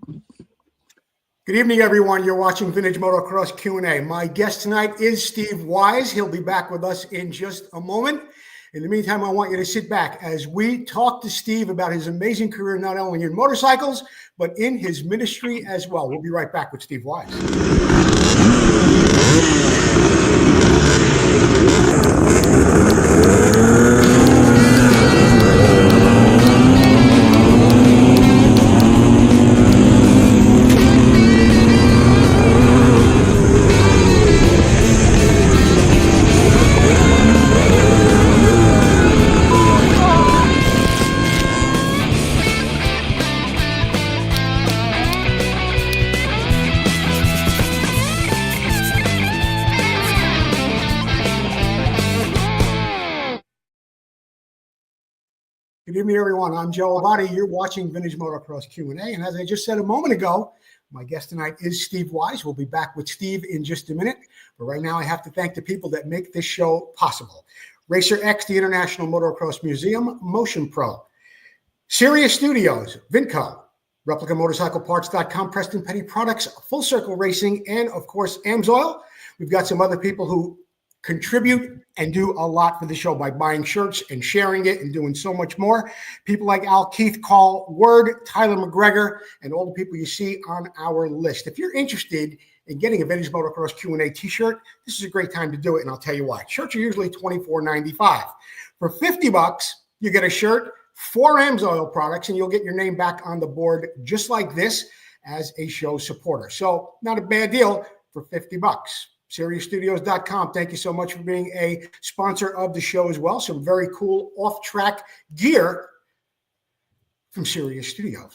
Good evening, everyone. You're watching Vintage Motocross Q&A. My guest tonight is Steve Wise. He'll be back with us in just a moment. In the meantime, I want you to sit back as we talk to Steve about his amazing career, not only in motorcycles, but in his ministry as well. We'll be right back with Steve Wise. Good evening, everyone. I'm Joe Abadi. You're watching Vintage Motocross Q&A. And as I just said a moment ago, my guest tonight is Steve Wise. We'll be back with Steve in just a minute. But right now, I have to thank the people that make this show possible. Racer X, the International Motocross Museum, Motion Pro, Sirius Studios, Vinco, ReplicaMotorcycleParts.com, Preston Petty Products, Full Circle Racing, and, of course, AMSOIL. We've got some other people who contribute and do a lot for the show by buying shirts and sharing it and doing so much more. People like Al Keith, Karl Word, Tyler McGregor, and all the people you see on our list. If you're interested in getting a Vintage Motocross Q&A t-shirt, this is a great time to do it, and I'll tell you why. Shirts are usually $24.95. For $50, you get a shirt, 4 AMSOIL products, and you'll get your name back on the board just like this as a show supporter. So not a bad deal for $50. SiriusStudios.com. Thank you so much for being a sponsor of the show as well. Some very cool off-track gear from Sirius Studios.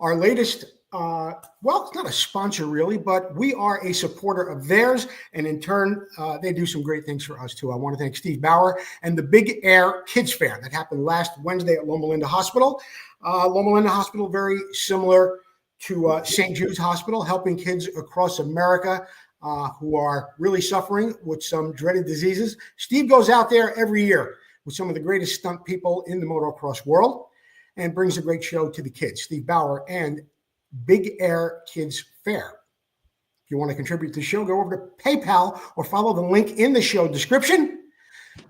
Our latest, well, it's not a sponsor really, but we are a supporter of theirs. And in turn, they do some great things for us too. I want to thank Steve Bauer and the Big Air Kids Fair that happened last Wednesday at Loma Linda Hospital. Loma Linda Hospital, very similar to St. Jude's Hospital, helping kids across America who are really suffering with some dreaded diseases. Steve goes out there every year with some of the greatest stunt people in the motocross world and brings a great show to the kids. Steve Bauer and Big Air Kids Fair. If you want to contribute to the show, go over to PayPal or follow the link in the show description.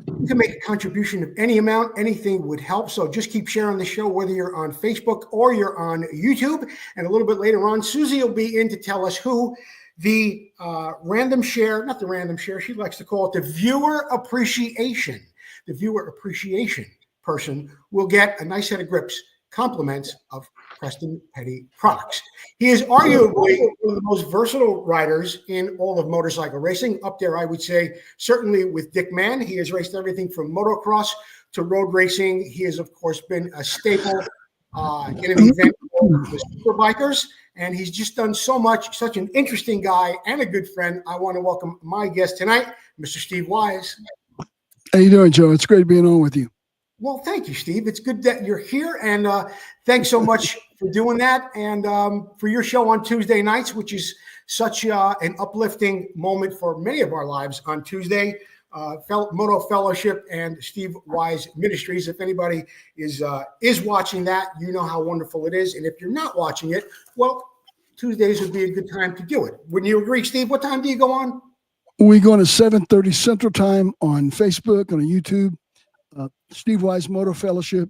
You can make a contribution of any amount. Anything would help. So just keep sharing the show, whether you're on Facebook or you're on YouTube. And a little bit later on, Susie will be in to tell us who the random share, not the random share, she likes to call it the viewer appreciation. The viewer appreciation person will get a nice set of grips, compliments of Preston Petty products. He is arguably one of the most versatile riders in all of motorcycle racing. Up there, I would say, certainly with Dick Mann. He has raced everything from motocross to road racing. He has, of course, been a staple in an event with the Superbikers. And he's just done so much, such an interesting guy and a good friend. I want to welcome my guest tonight, Mr. Steve Wise. How you doing, Joe? It's great being on with you. Well, thank you, Steve. It's good that you're here. And thanks so much for doing that. And for your show on Tuesday nights, which is such an uplifting moment for many of our lives on Tuesday. Moto Fellowship and Steve Wise Ministries. If anybody is watching that, you know how wonderful it is. And if you're not watching it, well, Tuesdays would be a good time to do it. Wouldn't you agree, Steve? What time do you go on? We go on at 7:30 Central Time on Facebook, on YouTube. Steve Wise Moto Fellowship.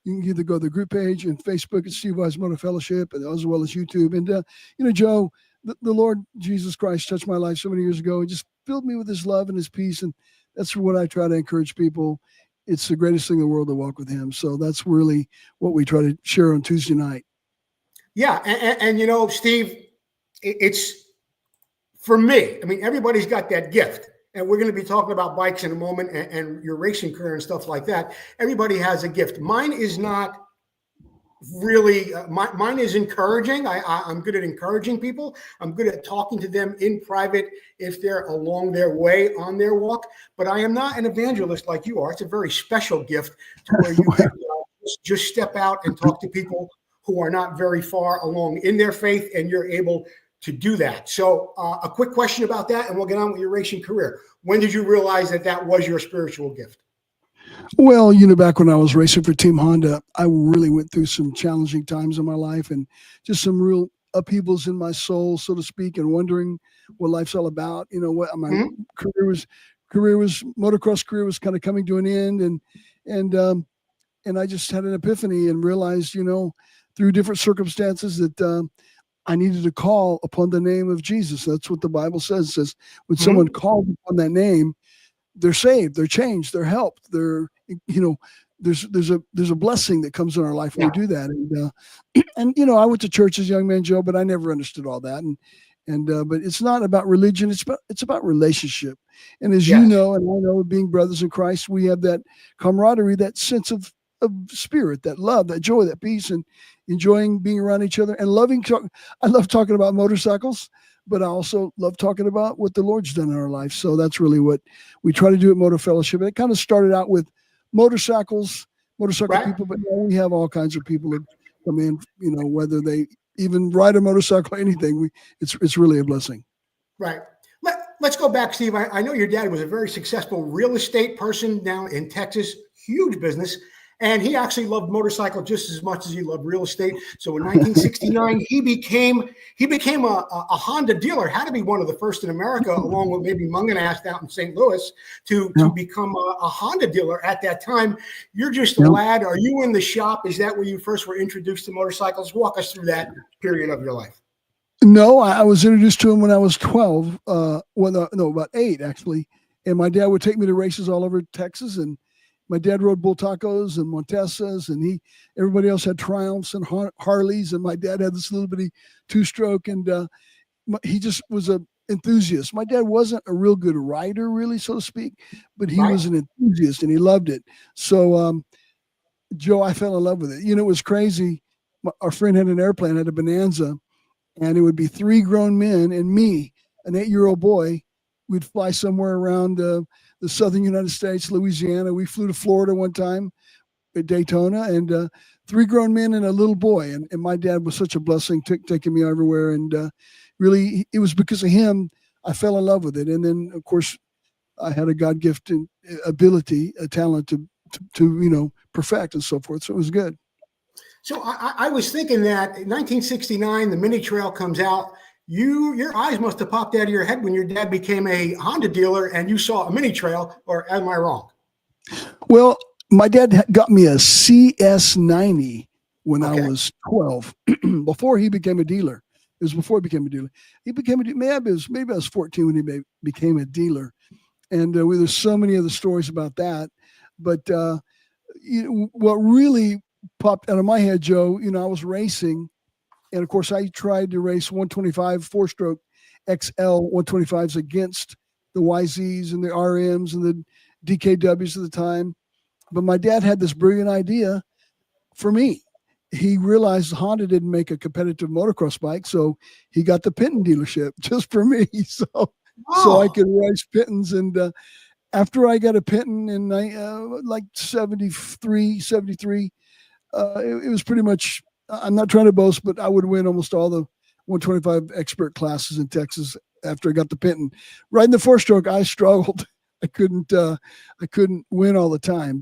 You can either go to the group page and Facebook at Steve Wise Moto Fellowship, as well as YouTube. And Joe, the Lord Jesus Christ touched my life so many years ago and just filled me with his love and his peace. And that's what I try to encourage people. It's the greatest thing in the world to walk with him. So that's really what we try to share on Tuesday night. Yeah. And Steve, it's for me, I mean, everybody's got that gift. And we're going to be talking about bikes in a moment and your racing career and stuff like that. Everybody has a gift. Mine is not really, mine is encouraging. I'm good at encouraging people. I'm good at talking to them in private if they're along their way on their walk. But I am not an evangelist like you are. It's a very special gift to where you can just step out and talk to people who are not very far along in their faith, and you're able to do that. So a quick question about that, and we'll get on with your racing career. When did you realize that that was your spiritual gift? Well, back when I was racing for Team Honda, I really went through some challenging times in my life and just some real upheavals in my soul, so to speak, and wondering what life's all about. What my Mhm. career was motocross career was kind of coming to an end, and I just had an epiphany and realized, through different circumstances that I needed to call upon the name of Jesus. That's what the Bible says. It says when someone Mhm. calls upon that name, they're saved, they're changed, they're helped, there's a blessing that comes in our life when we Yeah. do that. And I went to church as a young man, Joe, but I never understood all that. And but it's not about religion, it's about relationship. And as you Yes. know, and I know, being brothers in Christ, we have that camaraderie, that sense of spirit, that love, that joy, that peace, and enjoying being around each other and loving. I love talking about motorcycles, but I also love talking about what the Lord's done in our life. So that's really what we try to do at Motor Fellowship. And it kind of started out with motorcycles, motorcycle Right. people, but now we have all kinds of people that come in, whether they even ride a motorcycle or anything. It's really a blessing. Right. Let's go back, Steve. I know your dad was a very successful real estate person down in Texas, huge business. And he actually loved motorcycle just as much as he loved real estate. So in 1969, he became a Honda dealer. Had to be one of the first in America, along with maybe Munganast out in St. Louis, to Yeah. become a Honda dealer at that time. You're just a Yeah. lad. Are you in the shop? Is that where you first were introduced to motorcycles? Walk us through that period of your life. No, I was introduced to him when I was 12. No, about 8 actually. And my dad would take me to races all over Texas. And my dad rode Bull Tacos and Montesas, and everybody else had Triumphs and Harleys, and my dad had this little bitty 2-stroke, and he just was a enthusiast. My dad wasn't a real good rider, really, so to speak, but he Right. was an enthusiast and he loved it. So, Joe, I fell in love with it. It was crazy. Our friend had an airplane, had a Bonanza, and it would be 3 grown men and me, an 8-year-old boy. We'd fly somewhere around the southern United States, Louisiana. We flew to Florida one time at Daytona, and 3 grown men and a little boy. And my dad was such a blessing, taking me everywhere. And really, it was because of him I fell in love with it. And then, of course, I had a God-gifted ability, a talent to perfect and so forth. So it was good. So I was thinking that in 1969, the mini trail comes out. Your eyes must have popped out of your head when your dad became a Honda dealer and you saw a mini trail, or am I wrong? Well, my dad got me a CS90 when I Okay. was 12, before he became a dealer. It was before he became a dealer. He became maybe I was 14 when he became a dealer. And there's so many other stories about that. But what really popped out of my head, Joe, I was racing. And of course, I tried to race 125 4-stroke XL 125s against the YZs and the RMs and the DKWs at the time. But my dad had this brilliant idea for me. He realized Honda didn't make a competitive motocross bike, so he got the Pinton dealership just for me. So I Oh, could race Pittons. And after I got a Pinton in like 73, it was pretty much, I'm not trying to boast, but I would win almost all the 125 expert classes in Texas after I got the Pinton. Riding the 4-stroke, I struggled. I couldn't win all the time,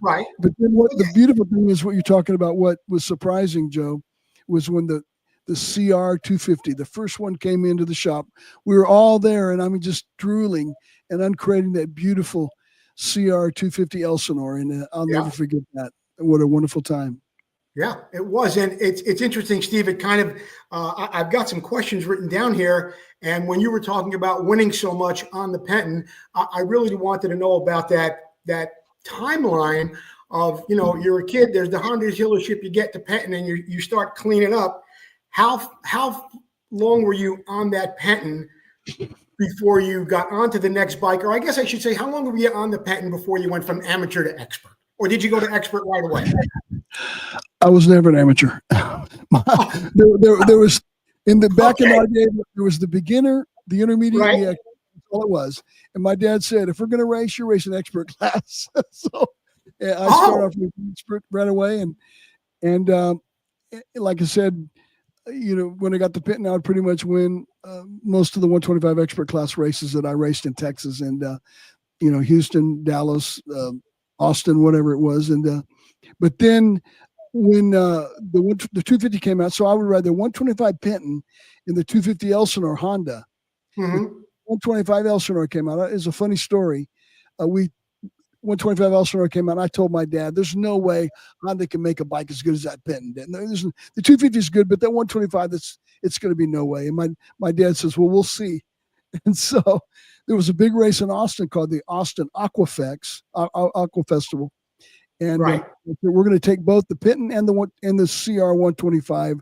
right. but then what the beautiful thing is, what you're talking about, what was surprising, Joe, was when the CR 250, the first one, came into the shop. We were all there, and I'm just drooling and uncreating that beautiful CR 250 Elsinore, and I'll Yeah. never forget that. What a wonderful time. Yeah, it was. And it's interesting, Steve. It kind of, I've got some questions written down here. And when you were talking about winning so much on the Penton, I really wanted to know about that timeline of, you're a kid, there's the Honda dealership, you get to Penton and you start cleaning up. How long were you on that Penton before you got onto the next bike? Or I guess I should say, how long were you on the Penton before you went from amateur to expert? Or did you go to expert right away? I was never an amateur. there was back in Okay. our day, there was the beginner, the intermediate, Right. the expert. That's all it was. And my dad said, if we're going to race, you're racing expert class. So yeah, I started Oh, off with expert right away, and like I said, when I got the Pinton, I would pretty much win most of the 125 expert class races that I raced in Texas, and Houston, Dallas, Austin, whatever it was. And but then when the 250 came out, so I would ride the 125 Penton in the 250 Elsinore Honda. Mm-hmm. 125 Elsinore came out. It's a funny story. 125 Elsinore came out. And I told my dad, "There's no way Honda can make a bike as good as that Penton did. The 250 is good, but that 125, it's going to be no way." And my dad says, "Well, we'll see." And so there was a big race in Austin called the Austin Aqua Festival. And Right. we're going to take both the Penton and the CR 125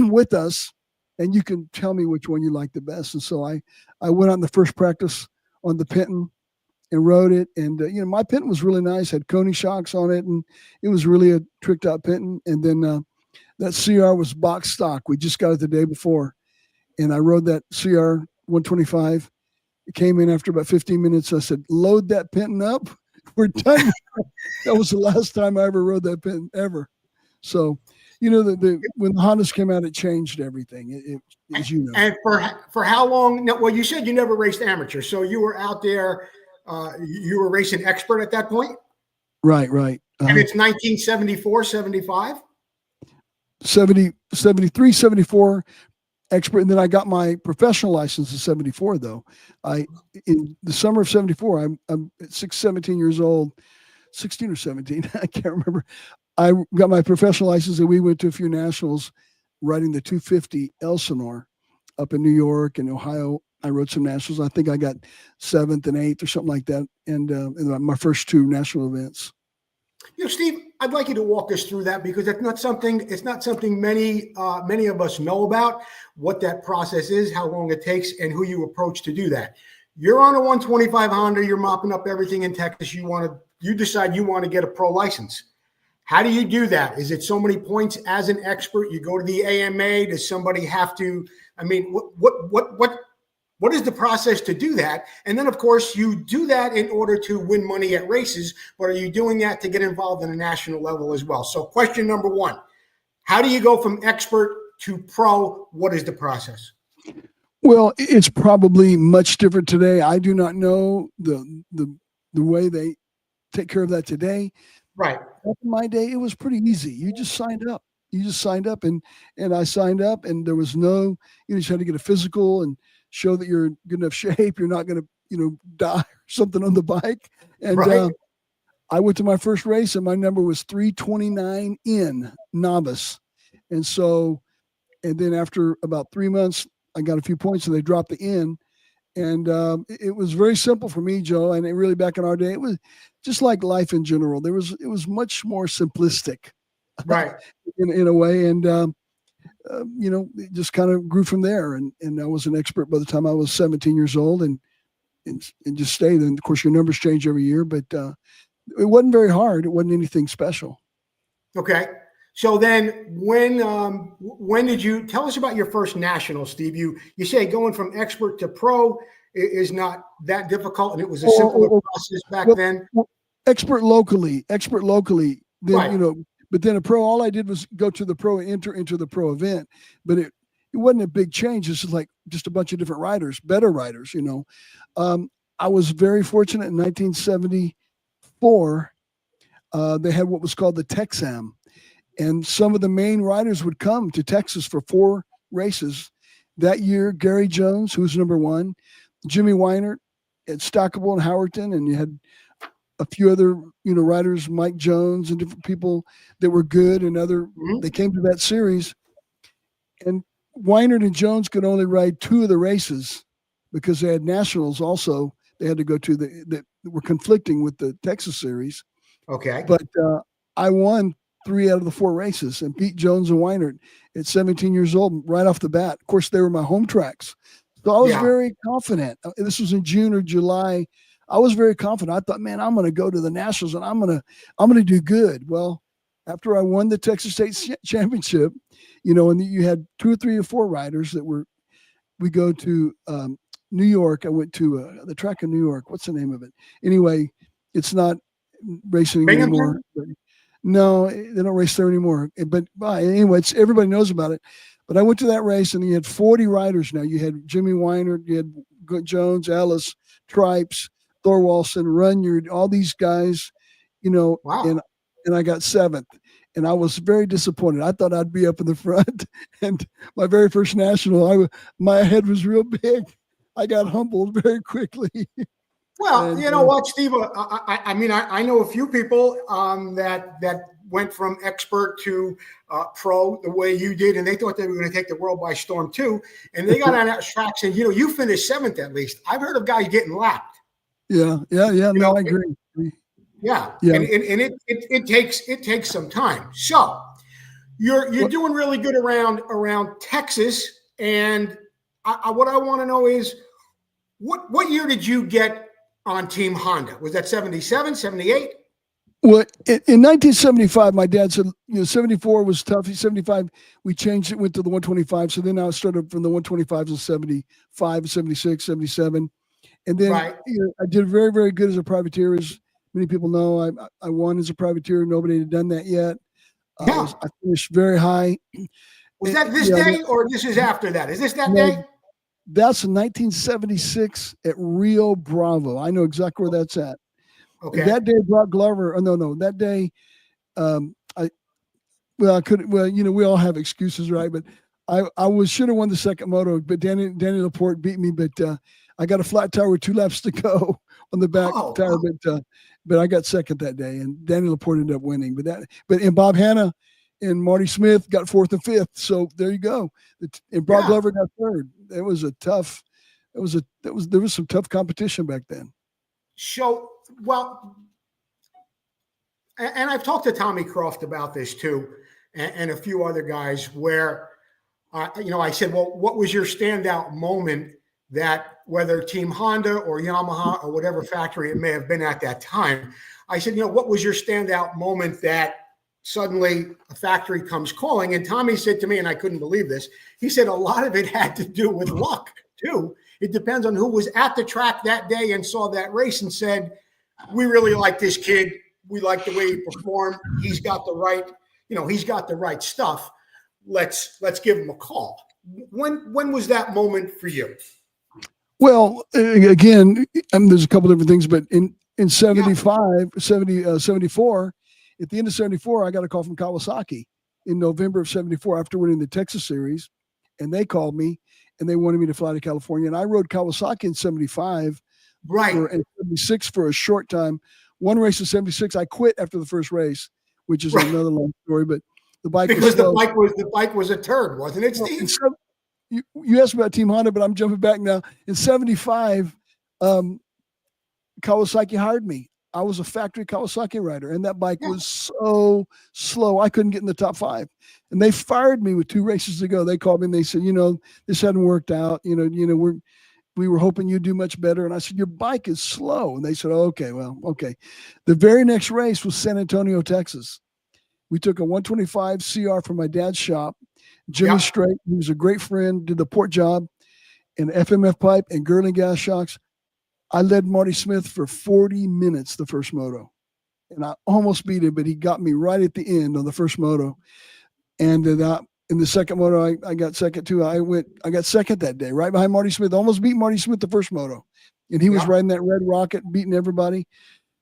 with us, and you can tell me which one you like the best. And so I went on the first practice on the Penton and rode it. And my Penton was really nice, had Coney shocks on it, and it was really a tricked out Penton. And then that CR was box stock. We just got it the day before, and I rode that CR 125. It came in after about 15 minutes. I said, "Load that Penton up. We're done." That was the last time I ever rode that Penton ever. So, when the Hondas came out, it changed everything. As you know. And for how long? No, well, you said you never raced amateur, so you were out there. You were racing expert at that point, right? And it's 1974, 75, 70, 73, 74. Expert, and then I got my professional license in 74. Though in the summer of 74, I'm 17 years old, 16 or 17, I can't remember. I got my professional license, and we went to a few nationals, riding the 250 Elsinore up in New York and Ohio. I rode some nationals. I think I got 7th and 8th or something like that, and my first 2 national events. Steve, I'd like you to walk us through that, because it's not something many of us know about, what that process is, how long it takes, and who you approach to do that. You're on a 125 Honda, you're mopping up everything in Texas. You decide you want to get a pro license. How do you do that? Is it so many points as an expert? You go to the AMA? Does somebody have to? I mean, what is the process to do that? And then, of course, you do that in order to win money at races, but are you doing that to get involved in a national level as well? So question number 1, how do you go from expert to pro? What is the process? Well, it's probably much different today. I do not know the way they take care of that today. Right. Back in my day, it was pretty easy. You just signed up. And I signed up, and there was no, you just had to get a physical and show that you're in good enough shape. You're not going to, die or something on the bike. And right. I went to my first race, and my number was 329 in novice. And then after about 3 months, I got a few points, and they dropped the in. And it was very simple for me, Joe. And really, back in our day, it was just like life in general. It was much more simplistic, right, in a way. And it just kind of grew from there. And I was an expert by the time I was 17 years old, and just stayed. And of course, your numbers change every year, but it wasn't very hard. It wasn't anything special. Okay. So then when did you tell us about your first national, Steve? You say going from expert to pro is not that difficult, and it was a simpler process back then. Expert locally, then, right. But then a pro, all I did was go to the pro and enter into the pro event, but it wasn't a big change. It's just like just a bunch of different riders, better riders, I was very fortunate in 1974. They had what was called the Texam. And some of the main riders would come to Texas for 4 races. That year, Gary Jones, who was number 1, Jimmy Weinert at Stoecker and Howerton, and you had a few other, riders, Mike Jones and different people that were good, and they came to that series. And Weinert and Jones could only ride 2 of the races because they had nationals also. They had to go to that were conflicting with the Texas series. Okay. But I won 3 out of the 4 races and beat Jones and Weinert at 17 years old right off the bat. Of course, they were my home tracks. So I was very confident. This was in June or July. I was very confident. I thought, man, I'm going to go to the Nationals and I'm going to do good. Well, after I won the Texas State Championship, and you had 2 or 3 or 4 riders we go to New York. I went to the track in New York. What's the name of it? Anyway, it's not racing anymore. No, they don't race there anymore. But anyway, everybody knows about it. But I went to that race, and you had 40 riders now. You had Jimmy Weinert, you had Jones, Ellis, Tripes, Thorwaldson, Runyard, all these guys. Wow. and I got seventh. And I was very disappointed. I thought I'd be up in the front. And my very first national, my head was real big. I got humbled very quickly. Well, you know what, Steve? I mean, I know a few people that went from expert to pro the way you did, and they thought they were going to take the world by storm too. And they got on that track and you finished seventh at least. I've heard of guys getting lapped. Yeah. No, I agree. Yeah. And it takes some time. So you're doing really good around Texas. And what I want to know is what year did you get on Team Honda? Was that 77, 78? Well, in 1975, my dad said, 74 was tough. 75, we changed it, went to the 125. So then I started from the 125s in 75, 76, 77. And then I did very, very good as a privateer. As many people know, I won as a privateer. Nobody had done that yet. I finished very high. Was that this day or this is after that? Is this that day? That's in 1976 at Rio Bravo. I know exactly where that's at. Okay. That day, Brock Glover. Oh, no. That day, I couldn't. Well, we all have excuses, right? But I should have won the second moto, but Danny Laporte beat me. But I got a flat tire with 2 laps to go on the back tire. But I got second that day, and Danny Laporte ended up winning. But Bob Hanna and Marty Smith got 4th and 5th. So there you go. And Brock Glover got 3rd. It was a tough. There was some tough competition back then. So, well, and I've talked to Tommy Croft about this too, and a few other guys where, I said, well, what was your standout moment that whether Team Honda or Yamaha or whatever factory it may have been at that time, I said, what was your standout moment that suddenly a factory comes calling? And Tommy said to me, and I couldn't believe this, he said a lot of it had to do with luck too. It depends on who was at the track that day and saw that race and said, we really like this kid. We like the way he performed. He's got the right, he's got the right stuff. Let's give him a call. When was that moment for you? Well, again, there's a couple different things, but in 74, at the end of 74, I got a call from Kawasaki in November of 74 after winning the Texas Series. And they called me and they wanted me to fly to California. And I rode Kawasaki in 75. And 76 for a short time. One race in 76, I quit after the first race, which is another long story. But the bike the bike was a turd, wasn't it, Steve? You asked about Team Honda, but I'm jumping back now. In 75, Kawasaki hired me. I was a factory Kawasaki rider, and that bike was so slow. I couldn't get in the top 5. And they fired me with 2 races to go. They called me and they said, this hadn't worked out. We were hoping you'd do much better. And I said, your bike is slow. And they said, okay. The very next race was San Antonio, Texas. We took a 125 CR from my dad's shop. Jimmy Strait, he was a great friend, did the port job, and FMF pipe and Girling gas shocks. I led Marty Smith for 40 minutes the first moto. And I almost beat him, but he got me right at the end on the first moto. And in the second moto, I got second too. I got second that day, right behind Marty Smith. Almost beat Marty Smith the first moto. And he was riding that red rocket, beating everybody.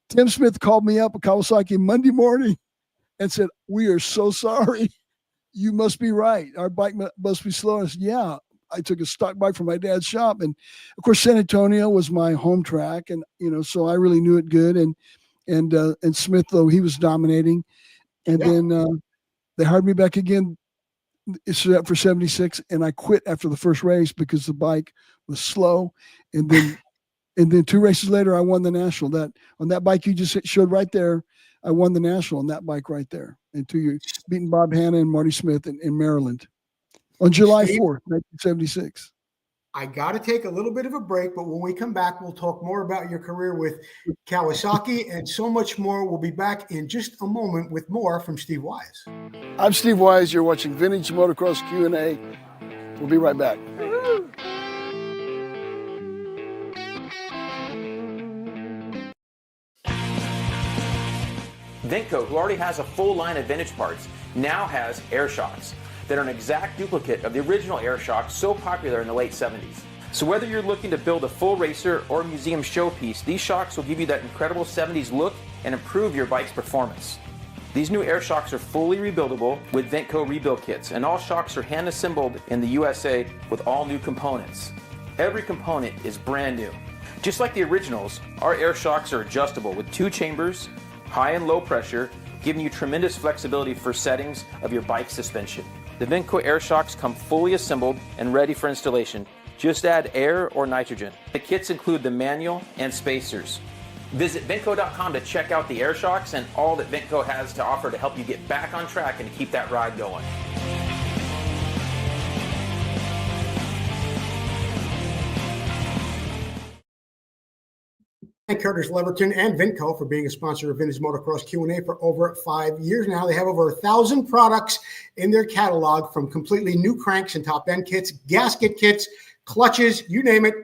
Tim Smith called me up at Kawasaki Monday morning and said, we are so sorry. You must be right. Our bike must be slow. I said, yeah. I took a stock bike from my dad's shop. And of course, San Antonio was my home track. And, so I really knew it good. And Smith, though, he was dominating. And then they hired me back again for 76. And I quit after the first race because the bike was slow. And then 2 races later, I won the national. That on that bike you just showed right there, I won the national on that bike right there. And 2 years, beating Bob Hanna and Marty Smith in Maryland. On July 4th, 1976. I got to take a little bit of a break, but when we come back, we'll talk more about your career with Kawasaki and so much more. We'll be back in just a moment with more from Steve Wise. I'm Steve Wise. You're watching Vintage Motocross Q&A. We'll be right back. Vinco, who already has a full line of vintage parts, now has air shocks that are an exact duplicate of the original air shock so popular in the late 70s. So whether you're looking to build a full racer or museum showpiece, these shocks will give you that incredible 70s look and improve your bike's performance. These new air shocks are fully rebuildable with Ventco rebuild kits, and all shocks are hand assembled in the USA with all new components. Every component is brand new. Just like the originals, our air shocks are adjustable with 2 chambers, high and low pressure, giving you tremendous flexibility for settings of your bike suspension. The Ventco air shocks come fully assembled and ready for installation. Just add air or nitrogen. The kits include the manual and spacers. Visit Ventco.com to check out the air shocks and all that Ventco has to offer to help you get back on track and to keep that ride going. Thank Curtis Leverton and Ventco for being a sponsor of Vintage Motocross Q&A for over 5 years now. They have over 1,000 products in their catalog, from completely new cranks and top-end kits, gasket kits, clutches, you name it.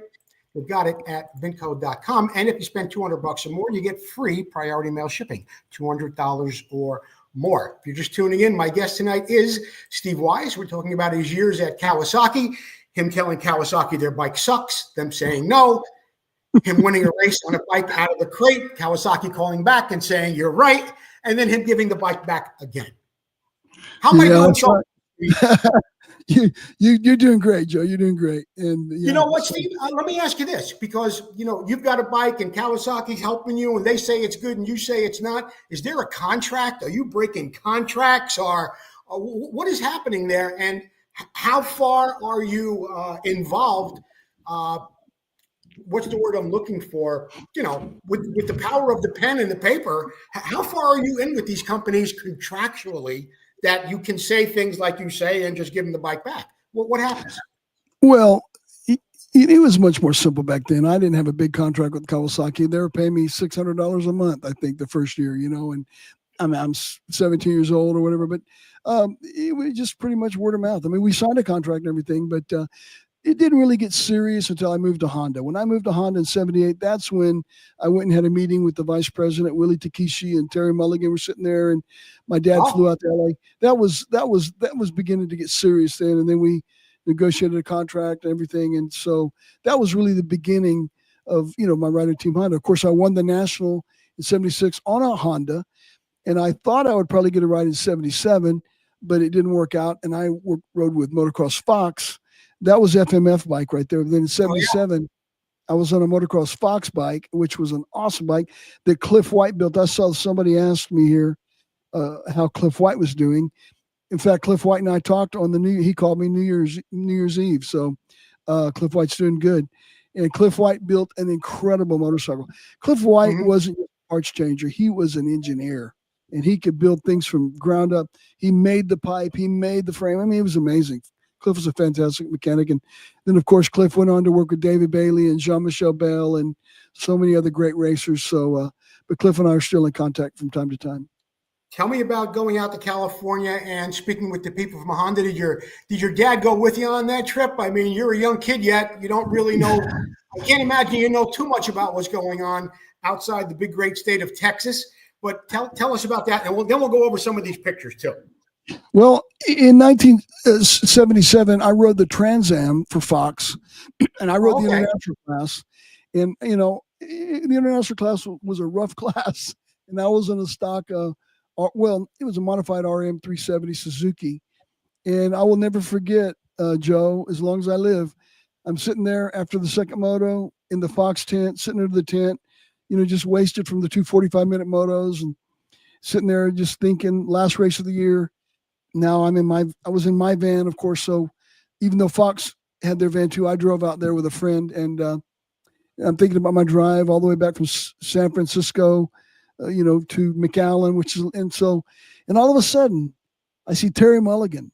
We've got it at Ventco.com. And if you spend $200 or more, you get free priority mail shipping, $200 or more. If you're just tuning in, my guest tonight is Steve Wise. We're talking about his years at Kawasaki, him telling Kawasaki their bike sucks, them saying no, him winning a race on a bike out of the crate, Kawasaki calling back and saying, you're right, and then him giving the bike back again. How am I doing so? You're doing great, Joe. You're doing great. And you know what, Steve? Let me ask you this, because you've got a bike and Kawasaki's helping you, and they say it's good and you say it's not. Is there a contract? Are you breaking contracts, or what is happening there? And how far are you involved? What's the word I'm looking for? With the power of the pen and the paper, how far are you in with these companies contractually that you can say things like you say and just give them the bike back? What happens? Well, it was much more simple back then. I didn't have a big contract with Kawasaki. They were paying me $600 a month, I think, the first year, and I'm 17 years old or whatever, but it was just pretty much word of mouth. I mean, we signed a contract and everything, but it didn't really get serious until I moved to Honda. When I moved to Honda in 78, that's when I went and had a meeting with the vice president, Willie Takeshi, and Terry Mulligan were sitting there, and my dad flew out to LA. That was beginning to get serious then. And then we negotiated a contract and everything. And so that was really the beginning of, my rider team Honda. Of course, I won the national in 76 on a Honda, and I thought I would probably get a ride in 77, but it didn't work out. And I rode with Motocross Fox. That was FMF bike right there. Then in 77, I was on a Motocross Fox bike, which was an awesome bike that Cliff White built. I saw somebody asked me here how Cliff White was doing. In fact, Cliff White and I talked on he called me New Year's Eve. So Cliff White's doing good. And Cliff White built an incredible motorcycle. Cliff White wasn't a parts changer. He was an engineer, and he could build things from ground up. He made the pipe. He made the frame. I mean, it was amazing. Cliff was a fantastic mechanic. And then, of course, Cliff went on to work with David Bailey and Jean-Michel Bell and so many other great racers. So, but Cliff and I are still in contact from time to time. Tell me about going out to California and speaking with the people from Honda. Did your dad go with you on that trip? I mean, you're a young kid yet. You don't really know. I can't imagine you know too much about what's going on outside the big, great state of Texas. But tell us about that, and then we'll go over some of these pictures too. Well, in 1977, I rode the Trans Am for Fox, and I rode the international class. And, the international class was a rough class, and I was in a stock, it was a modified RM 370 Suzuki. And I will never forget, Joe, as long as I live, I'm sitting there after the second moto in the Fox tent, sitting under the tent, just wasted from the 2 45-minute motos, and sitting there just thinking, last race of the year. Now I was in my van, of course. So even though Fox had their van too, I drove out there with a friend, and I'm thinking about my drive all the way back from San Francisco, to McAllen, and all of a sudden I see Terry Mulligan,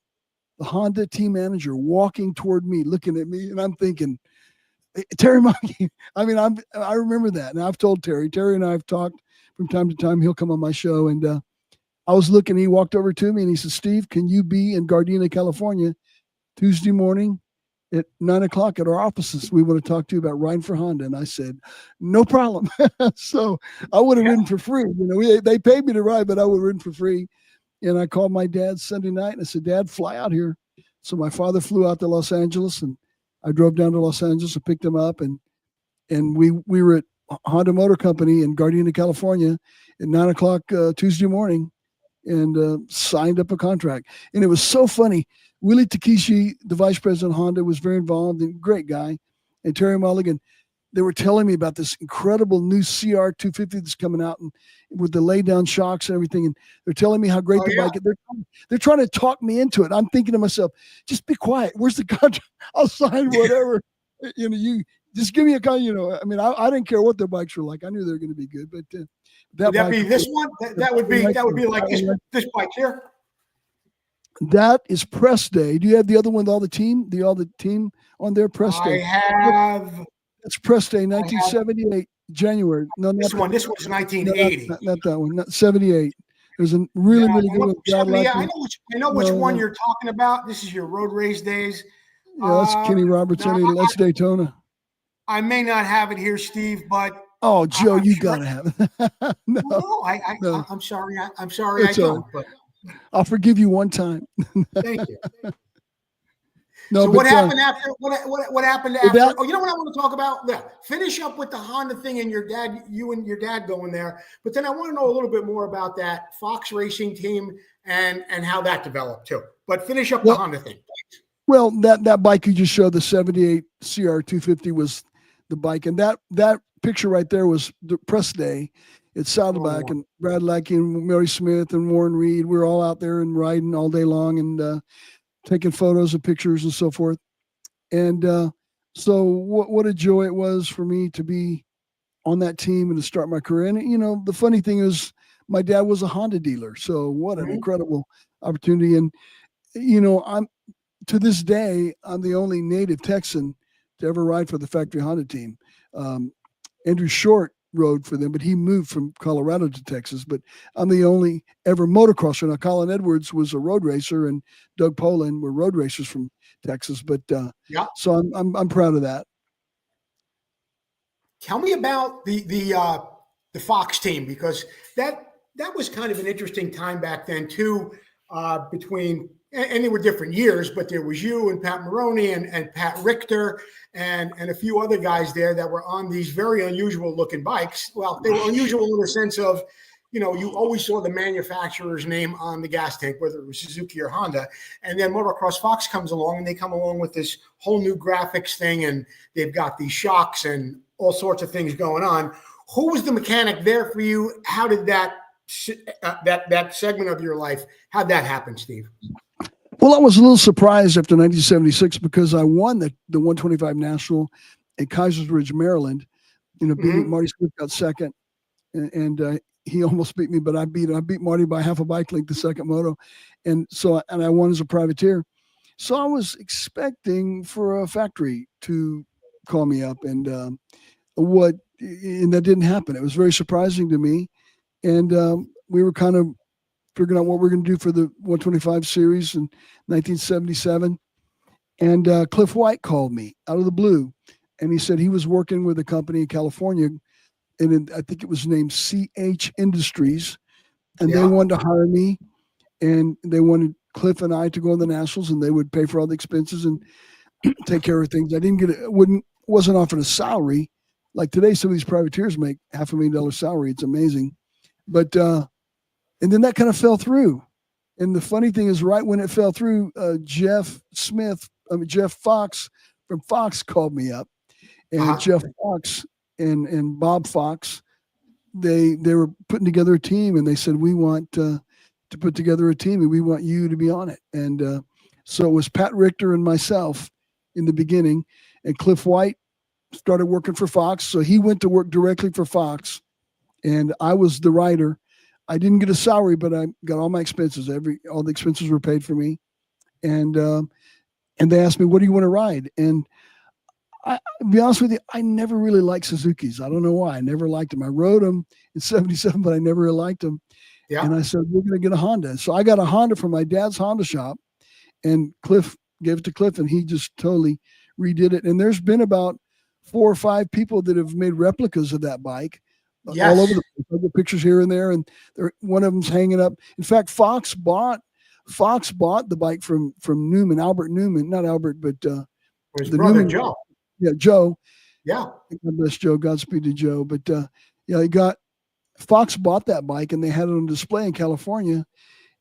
the Honda team manager, walking toward me, looking at me, and I'm thinking, hey, Terry Mulligan. I mean, I remember that. And I've told Terry and I have talked from time to time. He'll come on my show, and, I was looking, he walked over to me and he said, Steve, can you be in Gardena, California, Tuesday morning at 9:00 at our offices? We want to talk to you about riding for Honda. And I said, no problem. So I would have ridden for free. They paid me to ride, but I would have ridden for free. And I called my dad Sunday night and I said, Dad, fly out here. So my father flew out to Los Angeles, and I drove down to Los Angeles and picked him up. And we were at Honda Motor Company in Gardena, California at 9:00 Tuesday morning, and signed up a contract. And it was so funny. Willie Takeshi, the vice president of Honda, was very involved and great guy. And Terry Mulligan, they were telling me about this incredible new CR250 that's coming out and with the lay down shocks and everything. And they're telling me how great the bike is. They're trying to talk me into it. I'm thinking to myself, just be quiet. Where's the contract? I'll sign whatever. You just give me a contract. I mean, I didn't care what their bikes were like. I knew they were going to be good, but would that be this one? That would be like this bike here. That is press day. Do you have the other one with all the team? All the team on their press day? I have. It's press day, 1978, January. No, this one. This was 1980. Not that one. Not 78. There's a really good one. I know which one you're talking about. This is your road race days. Yeah, that's Kenny Roberts. That's Daytona. I may not have it here, Steve, but Joe, you gotta have it. No, I'm sorry. I'm sorry. I don't. But I'll forgive you one time. Thank you. No, so what happened after? What happened after? You know what I want to talk about? Yeah, finish up with the Honda thing and you and your dad going there. But then I want to know a little bit more about that Fox Racing team and how that developed too. But finish up the Honda thing. Please. Well, that bike you just showed, the 78 CR250, was the bike, and that picture right there was the press day at Saddleback, and Brad Lackey and Mary Smith and Warren Reed. We were all out there and riding all day long and taking photos and pictures and so forth. And so what a joy it was for me to be on that team and to start my career. And, the funny thing is my dad was a Honda dealer. So what an incredible opportunity. And, to this day, I'm the only native Texan to ever ride for the factory Honda team. Andrew Short rode for them, but he moved from Colorado to Texas. But I'm the only ever motocrosser. Now, Colin Edwards was a road racer, and Doug Poland were road racers from Texas. But so I'm proud of that. Tell me about the Fox team, because that was kind of an interesting time back then too. Between and they were different years, but there was you and Pat Maroney and Pat Richter and a few other guys there that were on these very unusual looking bikes. Well, they were unusual in the sense of, you always saw the manufacturer's name on the gas tank, whether it was Suzuki or Honda. And then Motocross Fox comes along, and they come along with this whole new graphics thing, and they've got these shocks and all sorts of things going on. Who was the mechanic there for you? How did that segment of your life, how'd that happen, Steve? Well, I was a little surprised after 1976 because I won the 125 National in Kaiser's Ridge, Maryland. Beating Marty Smith, got second, and he almost beat me, but I beat Marty by half a bike length the second moto, and I won as a privateer. So I was expecting for a factory to call me up, and that didn't happen. It was very surprising to me, and we were kind of figuring out what we're going to do for the 125 series in 1977. And Cliff White called me out of the blue, and he said he was working with a company in California, and I think it was named CH Industries, and they wanted to hire me, and they wanted Cliff and I to go on the Nationals, and they would pay for all the expenses and take care of things. I wasn't offered a salary. Like today, some of these privateers make $500,000 salary. It's amazing. But and then that kind of fell through. And the funny thing is, right when it fell through, Jeff Fox from Fox called me up, and Jeff Fox and Bob Fox, they were putting together a team, and they said, we want to put together a team, and we want you to be on it. And so it was Pat Richter and myself in the beginning, and Cliff White started working for Fox. So he went to work directly for Fox, and I was the writer. I didn't get a salary, but I got all my expenses. All the expenses were paid for me. And they asked me, what do you want to ride? And to be honest with you, I never really liked Suzukis. I don't know why. I never liked them. I rode them in 77, but I never really liked them. Yeah. And I said, we're going to get a Honda. So I got a Honda from my dad's Honda shop, and Cliff gave it to Cliff, and he just totally redid it. And there's been about 4 or 5 people that have made replicas of that bike. Yes. All over the place. I get pictures here and there, and one of them's hanging up. In fact, Fox bought the bike from Newman, Albert Newman, not Albert, but his brother Newman, Joe. Yeah, Joe. Yeah. God bless Joe. Godspeed to Joe. But Fox bought that bike and they had it on display in California.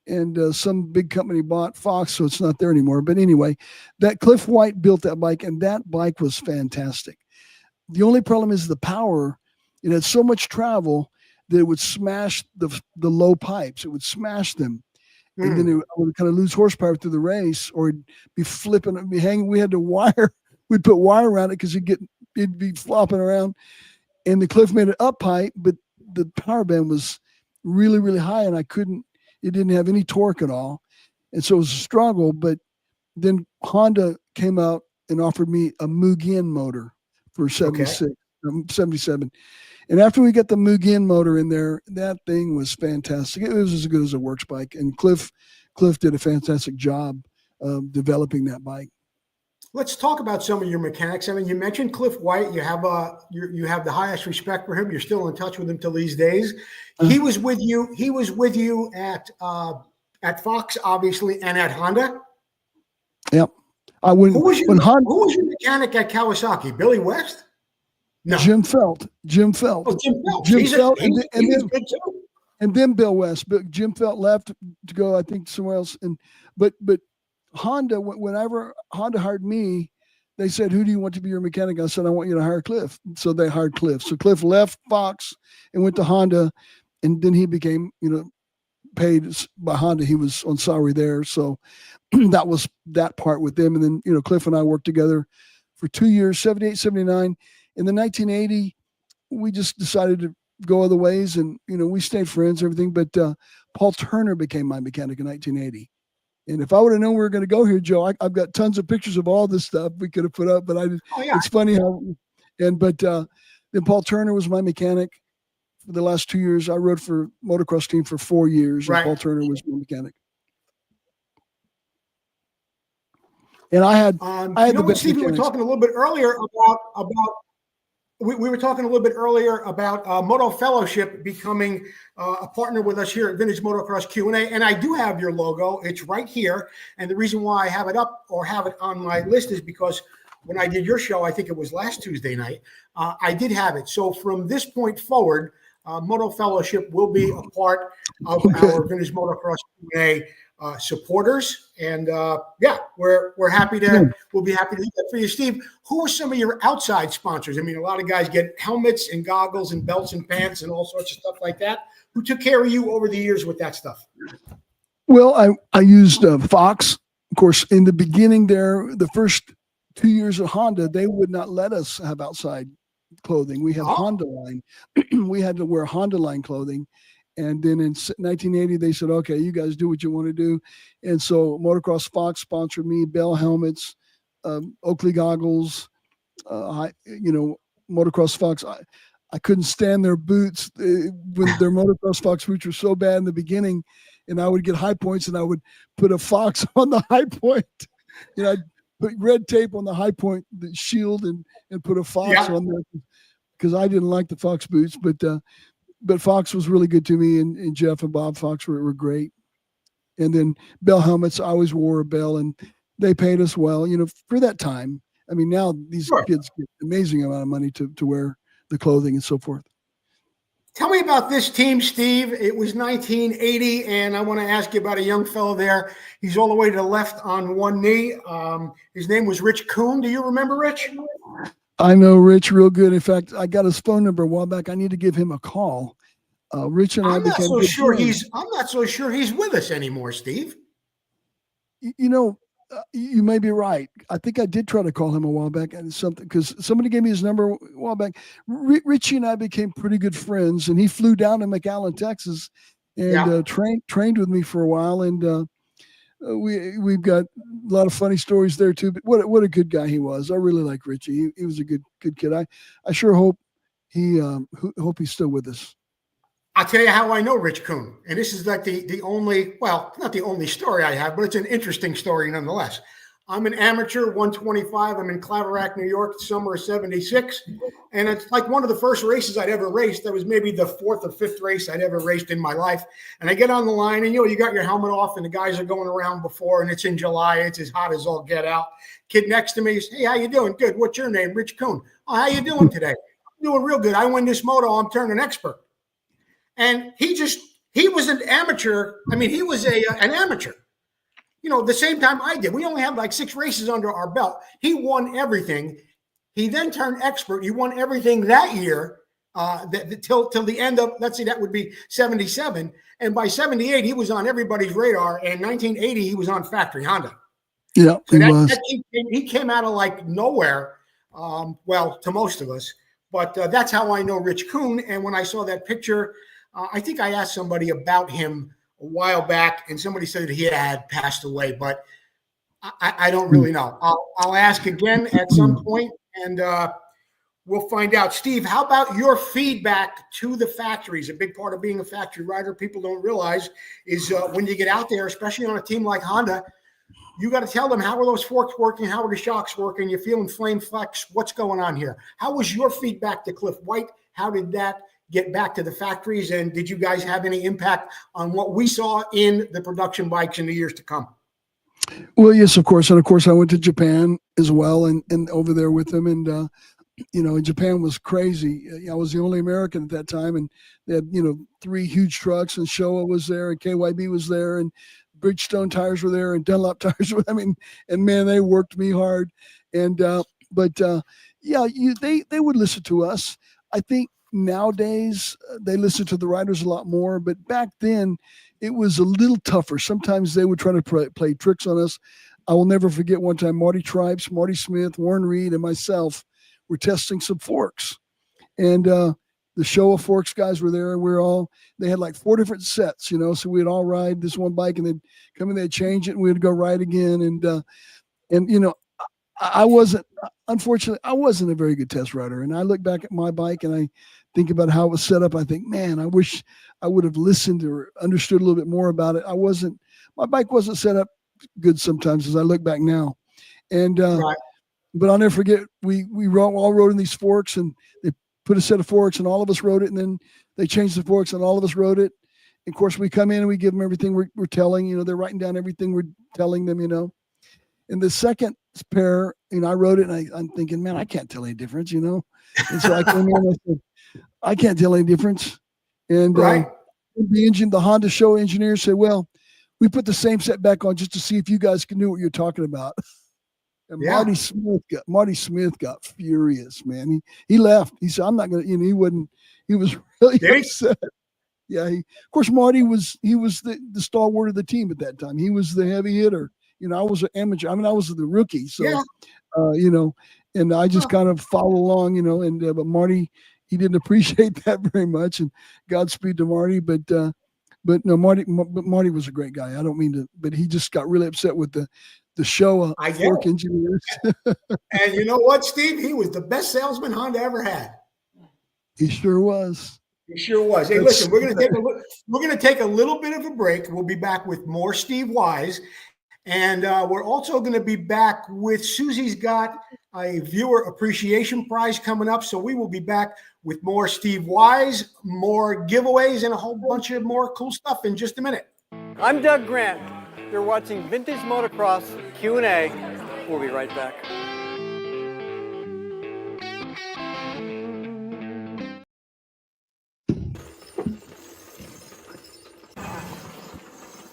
And some big company bought Fox, so it's not there anymore. But anyway, that Cliff White built that bike, and that bike was fantastic. The only problem is the power. It had so much travel that it would smash the low pipes. It would smash them. And then I would kind of lose horsepower through the race, or it'd be flipping, it'd be hanging. We had to wire. We'd put wire around it because it'd be flopping around. And the Cliff made it up pipe, but the power band was really, really high, and it didn't have any torque at all. And so it was a struggle. But then Honda came out and offered me a Mugen motor for 77. And after we got the Mugen motor in there, that thing was fantastic. It was as good as a works bike. And Cliff did a fantastic job of developing that bike. Let's talk about some of your mechanics. I mean, you mentioned Cliff White. You have you have the highest respect for him. You're still in touch with him till these days. He was with you. He was with you at Fox, obviously, and at Honda. Yep. Who was your mechanic at Kawasaki? Billy West? No. Jim Felt. Oh, Jim Felt. Jim Felt, and then Bill West. But Jim Felt left to go, I think, somewhere else. But Honda, whenever Honda hired me, they said, "Who do you want to be your mechanic?" I said, "I want you to hire Cliff." So they hired Cliff. So Cliff left Fox and went to Honda, and then he became, paid by Honda. He was on salary there. So that was that part with them. And then, Cliff and I worked together for 2 years, 78, 79. In the 1980, we just decided to go other ways, and, we stayed friends, everything. But Paul Turner became my mechanic in 1980. And if I would have known we were going to go here, Joe, I've got tons of pictures of all this stuff we could have put up, but it's funny how, then Paul Turner was my mechanic for the last 2 years. I rode for motocross team for 4 years, and Paul Turner was my mechanic. And I had the best Steve, we were talking a little bit earlier about we were talking a little bit earlier about Moto Fellowship becoming a partner with us here at Vintage Motocross Q&A, and I do have your logo. It's right here, and the reason why I have it up or have it on my list is because when I did your show, I think it was last Tuesday night, I did have it. So from this point forward, Moto Fellowship will be a part of our Vintage Motocross Q&A supporters, and we're happy to. We'll be happy to do that for you, Steve. Who are some of your outside sponsors? I mean, a lot of guys get helmets and goggles and belts and pants and all sorts of stuff like that. Who took care of you over the years with that stuff? Well, I used Fox, of course. In the beginning, there, the first 2 years of Honda, they would not let us have outside clothing. We had Honda line. We had to wear Honda line clothing. And then in 1980, they said, "Okay, you guys do what you want to do." And so Motocross Fox sponsored me, Bell helmets, Oakley goggles, Motocross Fox. I couldn't stand their boots. When their Motocross Fox boots were so bad in the beginning, and I would get high points, and I would put a Fox on the high point. I'd put red tape on the high point, the shield, and put a Fox on there because I didn't like the Fox boots, but Fox was really good to me, and Jeff and Bob Fox were great. And then Bell helmets, I always wore a Bell, and they paid us well, for that time. I mean, now these kids get an amazing amount of money to wear the clothing and so forth. Tell me about this team, Steve. It was 1980, and I want to ask you about a young fellow there. He's all the way to the left on one knee. His name was Rich Kuhn. Do you remember Rich? I know Rich real good. In fact, I got his phone number a while back. I need to give him a call. Rich and I'm not so sure he's with us anymore, Steve. You may be right. I think I did try to call him a while back, and something because somebody gave me his number a while back. Richie and I became pretty good friends, and he flew down to McAllen, Texas, and trained with me for a while. And we've got a lot of funny stories there too. But what a good guy he was. I really like Richie. He was a good kid. I sure hope he's still with us. I'll tell you how I know Rich Kuhn. And this is like the only, well, not the only story I have, but it's an interesting story nonetheless. I'm an amateur 125. I'm in Claverack, New York, summer of 76. And it's like one of the first races I'd ever raced. That was maybe the fourth or fifth race I'd ever raced in my life. And I get on the line and, you got your helmet off and the guys are going around before, and it's in July. It's as hot as all get out. Kid next to me says, "Hey, how you doing?" "Good. What's your name?" "Rich Kuhn." "Oh, how you doing today?" "I'm doing real good. I win this moto. I'm turning expert." And he was an amateur. I mean, he was an amateur. The same time I did. We only had like 6 races under our belt. He won everything. He then turned expert. He won everything that year till the end of, let's see, that would be 77. And by 78, he was on everybody's radar. And 1980, he was on factory Honda. Yeah, so he came out of like nowhere, well, to most of us. But that's how I know Rich Kuhn. And when I saw that picture, I think I asked somebody about him a while back, and somebody said that he had passed away, but I don't really know. I'll ask again at some point, and we'll find out. Steve, how about your feedback to the factories? A big part of being a factory rider, people don't realize, is when you get out there, especially on a team like Honda, you got to tell them, how are those forks working? How are the shocks working? You're feeling flame flex. What's going on here? How was your feedback to Cliff White? How did that get back to the factories? And did you guys have any impact on what we saw in the production bikes in the years to come? Well, yes, of course. And of course, I went to Japan as well and over there with them. And, Japan was crazy. I was the only American at that time. And they had, 3 huge trucks, and Showa was there, and KYB was there, and Bridgestone tires were there, and Dunlop tires were, and man, they worked me hard. And, they would listen to us. I think nowadays they listen to the riders a lot more, but back then it was a little tougher. Sometimes they would try to play tricks on us. I will never forget one time Marty Tripes, Marty Smith, Warren Reed, and myself were testing some forks, and the Showa forks guys were there, and they had like 4 different sets, so we'd all ride this one bike, and they'd come in, they'd change it, and we'd go ride again. And unfortunately, I wasn't a very good test rider. And I look back at my bike and I think about how it was set up. I think, man, I wish I would have listened or understood a little bit more about it. My bike wasn't set up good sometimes as I look back now. And, Right. But I'll never forget, we all rode in these forks, and they put a set of forks, and all of us rode it. And then they changed the forks, and all of us rode it. And of course, we come in and we give them everything we're telling, they're writing down everything we're telling them, And the second pair, I rode it, and I'm thinking, man, I can't tell any difference, And so I came in and I said, I can't tell any difference. And right. The Honda show engineer said, well, we put the same set back on just to see if you guys knew what you're talking about. And Yeah. Marty Smith got furious, man. He left. He said, I'm not going to, he was really upset. Yeah. Of course, Marty was the stalwart of the team at that time. He was the heavy hitter. I was an amateur. I was the rookie. So, Yeah. And I just kind of follow along, but Marty, he didn't appreciate that very much, and Godspeed to Marty. But no, Marty was a great guy. I don't mean to, but he just got really upset with the show fork engineers. And you know what, Steve? He was the best salesman Honda ever had. He sure was. He sure was. Hey, listen, we're going to take a little bit of a break. We'll be back with more Steve Wise. And we're also going to be back with Susie's got a viewer appreciation prize coming up. So we will be back with more Steve Wise, more giveaways, and a whole bunch of more cool stuff in just a minute. I'm Doug Grant. You're watching Vintage Motocross Q&A. We'll be right back.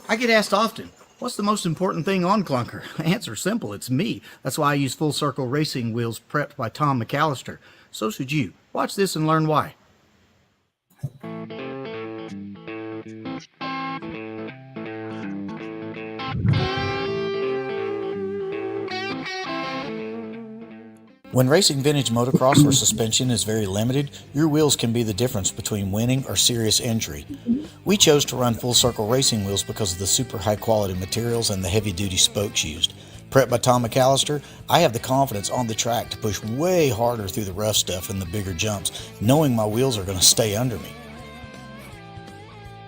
I get asked often, what's the most important thing on Clunker? Answer simple, it's me. That's why I use Full Circle Racing wheels prepped by Tom McAllister. So should you. Watch this and learn why. When racing vintage motocross where suspension is very limited, your wheels can be the difference between winning or serious injury. We chose to run Full Circle Racing wheels because of the super high quality materials and the heavy duty spokes used. Prepped by Tom McAllister, I have the confidence on the track to push way harder through the rough stuff and the bigger jumps, knowing my wheels are going to stay under me.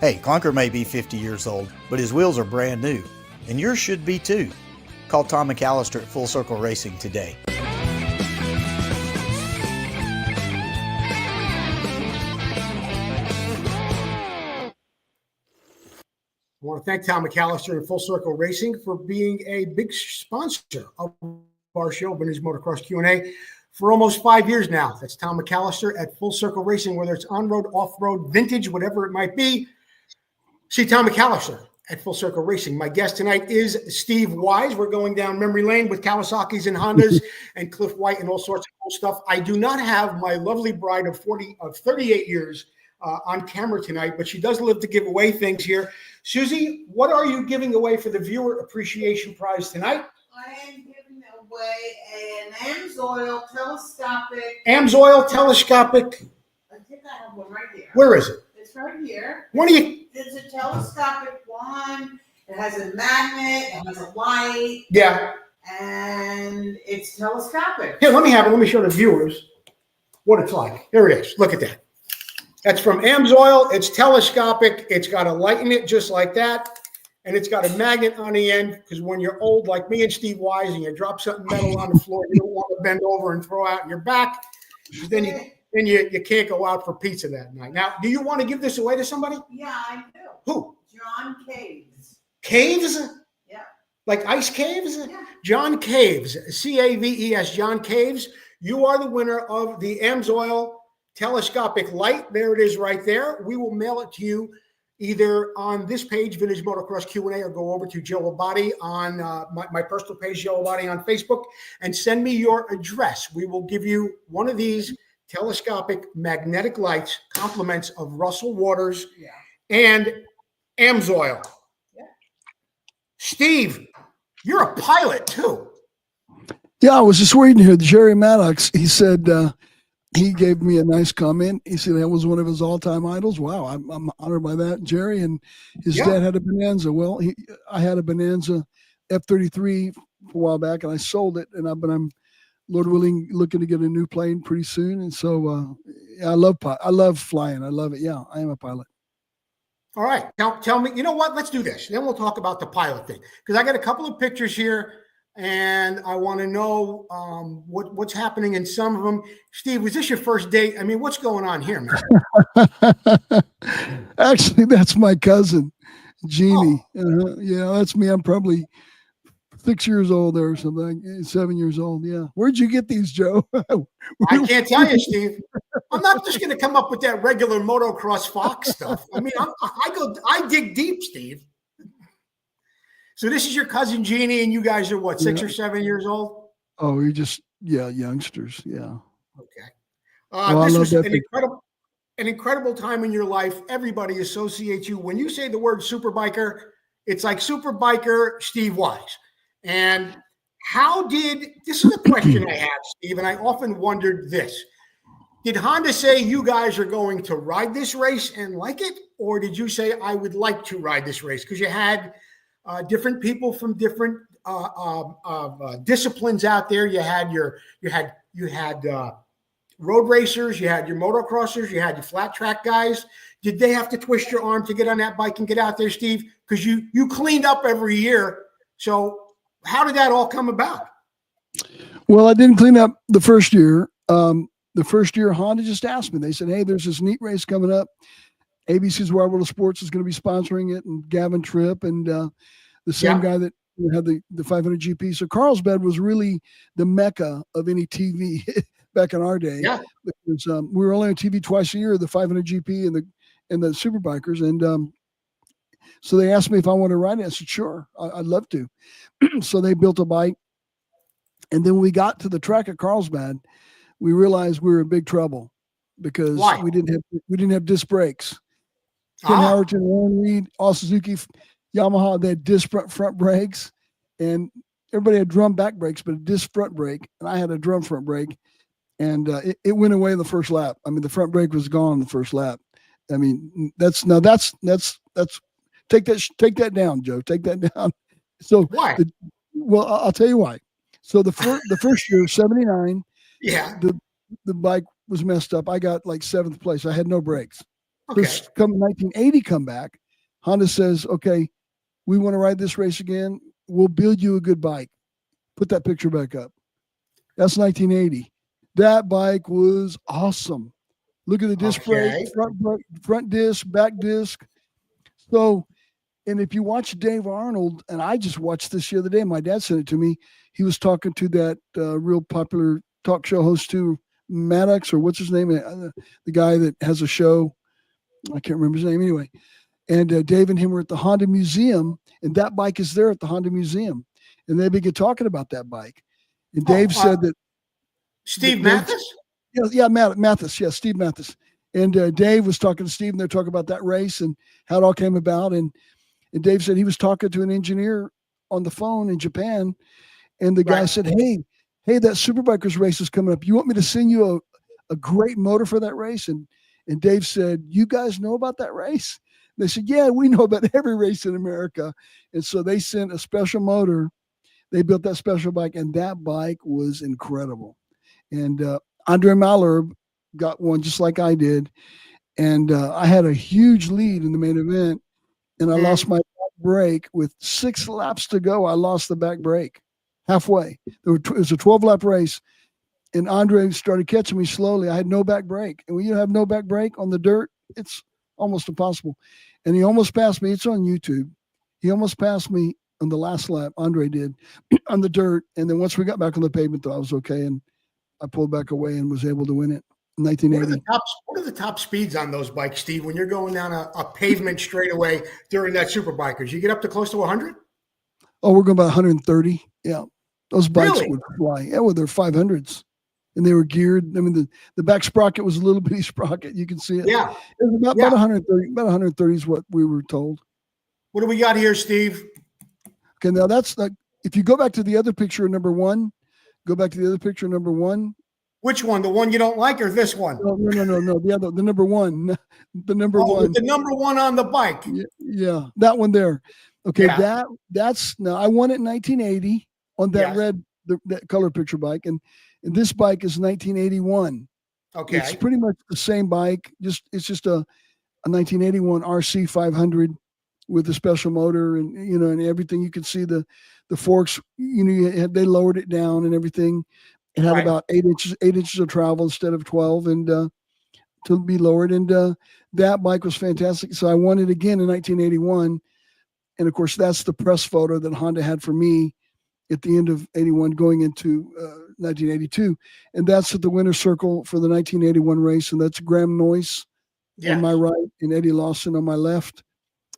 Hey, Clunker may be 50 years old, but his wheels are brand new, and yours should be too. Call Tom McAllister at Full Circle Racing today. I want to thank Tom McAllister and Full Circle Racing for being a big sponsor of our show, Vintage Motocross Q&A. for almost 5 years now. That's Tom McAllister at Full Circle Racing, whether it's on-road, off-road, vintage, whatever it might be. See Tom McAllister at Full Circle Racing. My guest tonight is Steve Wise. We're going down memory lane with Kawasaki's and Hondas and Cliff White and all sorts of cool stuff. I do not have my lovely bride of 38 years on camera tonight, but she does live to give away things here. Susie, what are you giving away for the Viewer Appreciation Prize tonight? I am giving away an AMSOIL telescopic. AMSOIL telescopic. I think I have one right here. Where is it? It's right here. What do you? It's a telescopic one. It has a magnet. It has a light. Yeah. And it's telescopic. Here, let me have it. Let me show the viewers what it's like. There it is. Look at that. That's from AMSOIL. It's telescopic. It's got a light in it just like that. And it's got a magnet on the end because when you're old like me and Steve Wise and you drop something metal on the floor, you don't want to bend over and throw out your back. Then you can't go out for pizza that night. Now, do you want to give this away to somebody? Yeah, I do. Who? John Caves. Caves? Yeah. Like ice caves? Yeah. John Caves, Caves, John Caves. You are the winner of the AMSOIL telescopic light. There it is right there. We will mail it to you either on this page, Vintage Motocross Q&A, or go over to Joe Abadi on my personal page, Joe Abadi on Facebook, and send me your address. We will give you one of these telescopic magnetic lights, compliments of Russell Waters and AMSOIL. Yeah. Steve, you're a pilot too. Yeah, I was just waiting to hear Jerry Maddox. He said, he gave me a nice comment. He said that was one of his all-time idols. Wow, I'm honored by that, Jerry. And his dad had a Bonanza. Well, I had a Bonanza F-33 for a while back, and I sold it. And I'm, Lord willing, looking to get a new plane pretty soon. And so I love flying. I love it. Yeah, I am a pilot. All right, tell me. You know what? Let's do this. Then we'll talk about the pilot thing because I got a couple of pictures here. And I want to know what's happening in some of them. Steve, was this your first date? I mean, what's going on here, man? Actually, that's my cousin, Jeannie. Yeah, that's me. I'm probably 6 years old or something, 7 years old. Yeah. Where'd you get these, Joe? I can't tell you, Steve. I'm not just going to come up with that regular motocross Fox stuff. I mean, I dig deep, Steve. So this is your cousin Jeannie, and you guys are what, 6 or 7 years old? Oh, we're just youngsters. Yeah. Okay. This was an incredible time in your life. Everybody associates you. When you say the word superbiker, it's like superbiker Steve Wise. And this is a question I have, Steve, and I often wondered this. Did Honda say you guys are going to ride this race and like it? Or did you say I would like to ride this race? Because you had different people from different disciplines out there. You had road racers, you had your motocrossers, you had your flat track guys. Did they have to twist your arm to get on that bike and get out there, Steve? Because you cleaned up every year. So how did that all come about? Well, I didn't clean up the first year. The first year, Honda just asked me. They said, "Hey, there's this neat race coming up. ABC's Wild World of Sports is going to be sponsoring it, and Gavin Tripp and the same guy that had the 500 GP. So Carlsbad was really the mecca of any TV back in our day. Yeah, because we were only on TV twice a year, the 500 GP and the Superbikers, and so they asked me if I wanted to ride it. I said, sure, I'd love to. So they built a bike, and then when we got to the track at Carlsbad, we realized we were in big trouble because we didn't have disc brakes. Ken Howerton, Warren Reed, all Suzuki, Yamaha, they had disc front brakes, and everybody had drum back brakes, but a disc front brake, and I had a drum front brake, and it went away in the first lap. I mean, the front brake was gone in the first lap. I mean, that's take that down, Joe. Take that down. So why? I'll tell you why. So the first year, 79, the bike was messed up. I got like 7th place. I had no brakes. Okay. Come 1980 come back, Honda says, okay, we want to ride this race again. We'll build you a good bike. Put that picture back up. That's 1980. That bike was awesome. Look at the disc brake, front disc, back disc. So, and if you watch Dave Arnold, and I just watched this the other day, my dad sent it to me. He was talking to that real popular talk show host too, Maddox, or what's his name? The guy that has a show. I can't remember his name anyway. And Dave and him were at the Honda Museum, and that bike is there at the Honda Museum. And they began talking about that bike. And Dave said that Steve Mathis? Mathis. Yeah, Steve Mathis. And Dave was talking to Steve, and they're talking about that race and how it all came about. And Dave said he was talking to an engineer on the phone in Japan, and the guy said, hey, that Superbikers race is coming up. You want me to send you a great motor for that race? And Dave said, you guys know about that race? They said, yeah, we know about every race in America. And so they sent a special motor. They built that special bike, and that bike was incredible. And Andre Malherbe got one just like I did. And I had a huge lead in the main event, and I lost my back brake with 6 laps to go. I lost the back brake halfway. It was a 12-lap race, and Andre started catching me slowly. I had no back brake. And when you have no back brake on the dirt, it's almost impossible. And he almost passed me. It's on YouTube. He almost passed me on the last lap. Andre did on the dirt. And then once we got back on the pavement, though, I was okay. And I pulled back away and was able to win it in 1980. What are the top speeds on those bikes, Steve, when you're going down a pavement straightaway during that Superbikers? You get up to close to 100? Oh, we're going about 130. Yeah. Those bikes Really? would fly. Yeah, well, they're 500s. And they were geared. I mean, the back sprocket was a little bitty sprocket. You can see it. Yeah. It was about 130. About 130 is what we were told. What do we got here, Steve? Okay, now that's like, if you go back to the other picture, number one, Which one? The one you don't like, or this one? No. The number one. The number one. The number one on the bike. Yeah, that one there. Okay, Yeah. that's now I won it in 1980 on that red that color picture bike, and this bike is 1981. Okay. It's pretty much the same bike. It's just a 1981 RC 500 with a special motor and and everything. You could see the forks. They lowered it down and everything. It had about 8 inches of travel instead of 12, and to be lowered. And that bike was fantastic. So I won it again in 1981, and of course that's the press photo that Honda had for me at the end of 81 going into 1982. And that's at the winner's circle for the 1981 race. And that's Graham Noyce on my right and Eddie Lawson on my left.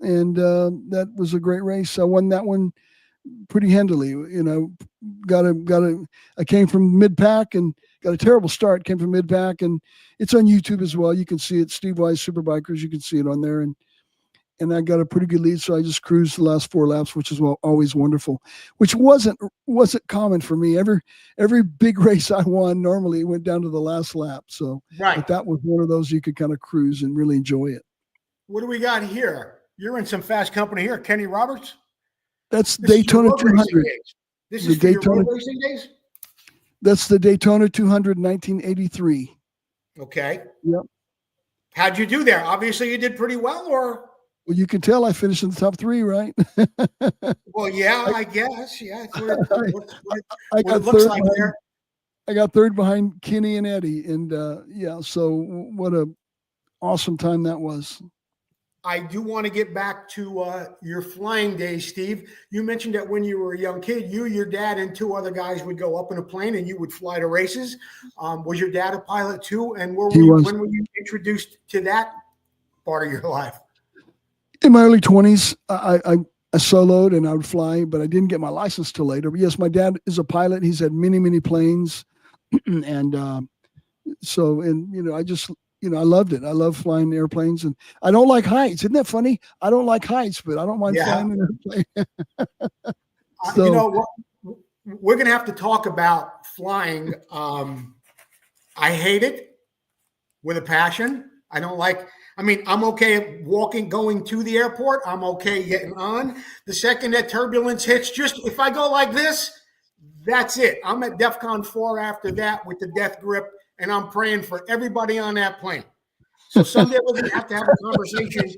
And that was a great race. I won that one pretty handily. I came from mid-pack and got a terrible start, came from mid-pack, and it's on YouTube as well. You can see it, Steve Wise Superbikers. You can see it on there. And I got a pretty good lead, so I just cruised the last 4 laps, which is always wonderful, which wasn't common for me. Every big race I won normally went down to the last lap. So but that was one of those you could kind of cruise and really enjoy it. What do we got here? You're in some fast company here. Kenny Roberts? That's Daytona 200. This is the Daytona racing days? That's the Daytona 200 1983. Okay. Yep. How'd you do there? Obviously you did pretty well, or? Well, you can tell I finished in the top 3, right? Well, yeah, I guess. Yeah. I got looks third like there. I got third behind Kenny and Eddie. And so what a awesome time that was. I do want to get back to your flying days, Steve. You mentioned that when you were a young kid, you, your dad, and 2 other guys would go up in a plane and you would fly to races. Was your dad a pilot too? And when were you introduced to that part of your life? In my early 20s, I soloed and I would fly, but I didn't get my license till later. But yes, my dad is a pilot. He's had many, many planes. And I just, I loved it. I love flying airplanes, and I don't like heights. Isn't that funny? I don't like heights, but I don't mind flying an airplane. So, we're going to have to talk about flying. I hate it with a passion. I'm okay going to the airport. I'm okay getting on. The second that turbulence hits, if I go like this, that's it. I'm at DEFCON 4 after that with the death grip. And I'm praying for everybody on that plane. So someday we're going to have a conversation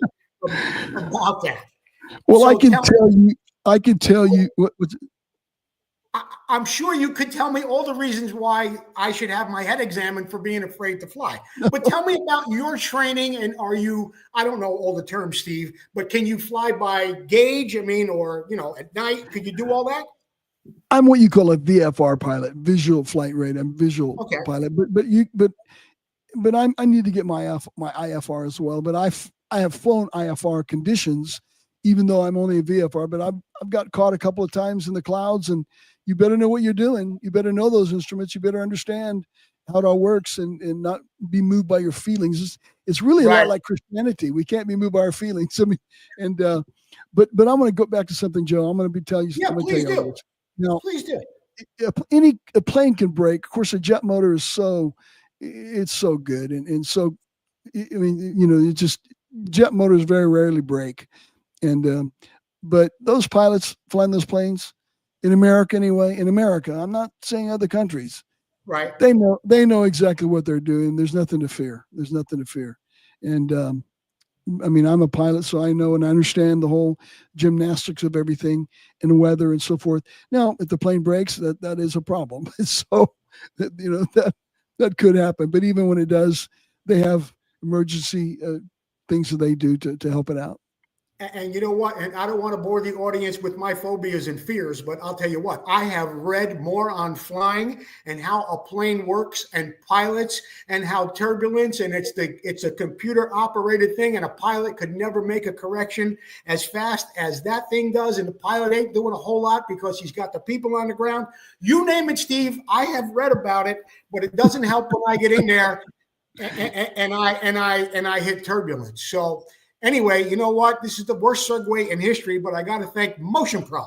about that. Well, so I can tell you what. I'm sure you could tell me all the reasons why I should have my head examined for being afraid to fly. But tell me about your training. And I don't know all the terms, Steve, but can you fly by gauge? Or at night, could you do all that? I'm what you call a VFR pilot, visual flight rate. I'm visual Okay. pilot, but I need to get my IFR as well. But I have flown IFR conditions, even though I'm only a VFR. But I've got caught a couple of times in the clouds, and you better know what you're doing. You better know those instruments. You better understand how it all works, and not be moved by your feelings. It's really a lot like Christianity. We can't be moved by our feelings. I mean, and but I'm going to go back to something, Joe. I'm going to tell you. Yeah, I'm going to please tell you do. Now, Please do. a plane can break. Of course, a jet motor is it's so good, and so, I mean, you know, it just, jet motors very rarely break, and but those pilots flying those planes in America, anyway, in America, I'm not saying other countries, Right. they know exactly what they're doing. There's nothing to fear. And I mean, I'm a pilot, so I know and I understand the whole gymnastics of everything and the weather and so forth. Now, if the plane breaks, that is a problem. So, you know, that could happen. But even when it does, they have emergency things that they do to help it out. And you know what? And I don't want to bore the audience with my phobias and fears, but I'll tell you what, I have read more on flying and how a plane works and pilots and how turbulence, and it's a computer operated thing, and a pilot could never make a correction as fast as that thing does. And the pilot ain't doing a whole lot because he's got the people on the ground. You name it, Steve. I have read about it, but it doesn't help when I get in there and I hit turbulence. So anyway, you know what? This is the worst segue in history, but I got to thank Motion Pro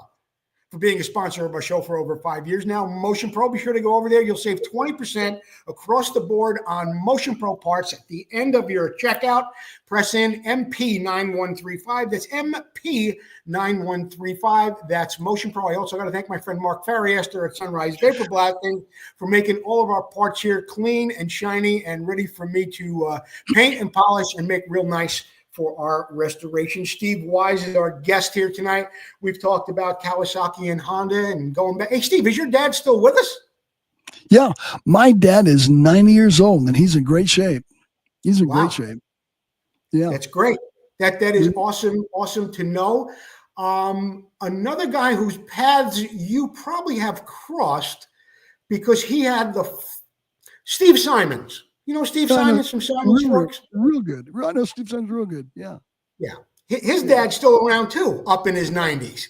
for being a sponsor of our show for over 5 years now. Motion Pro, be sure to go over there. You'll save 20% across the board on Motion Pro parts at the end of your checkout. Press in MP9135. That's MP9135. That's Motion Pro. I also got to thank my friend Mark Farriester at Sunrise Vapor Blasting for making all of our parts here clean and shiny and ready for me to paint and polish and make real nice for our restoration. Steve Wise is our guest here tonight. We've talked about Kawasaki and Honda and going back. Hey, Steve, is your dad still with us? Yeah, my dad is 90 years old and he's in great shape. He's in great shape. Yeah, that's great. That is awesome to know. Another guy whose paths you probably have crossed because he had Steve Simons. You know Steve Simons from Simons Works? Real good. I know Steve Simons real good. Yeah. Yeah. His dad's still around too, up in his 90s.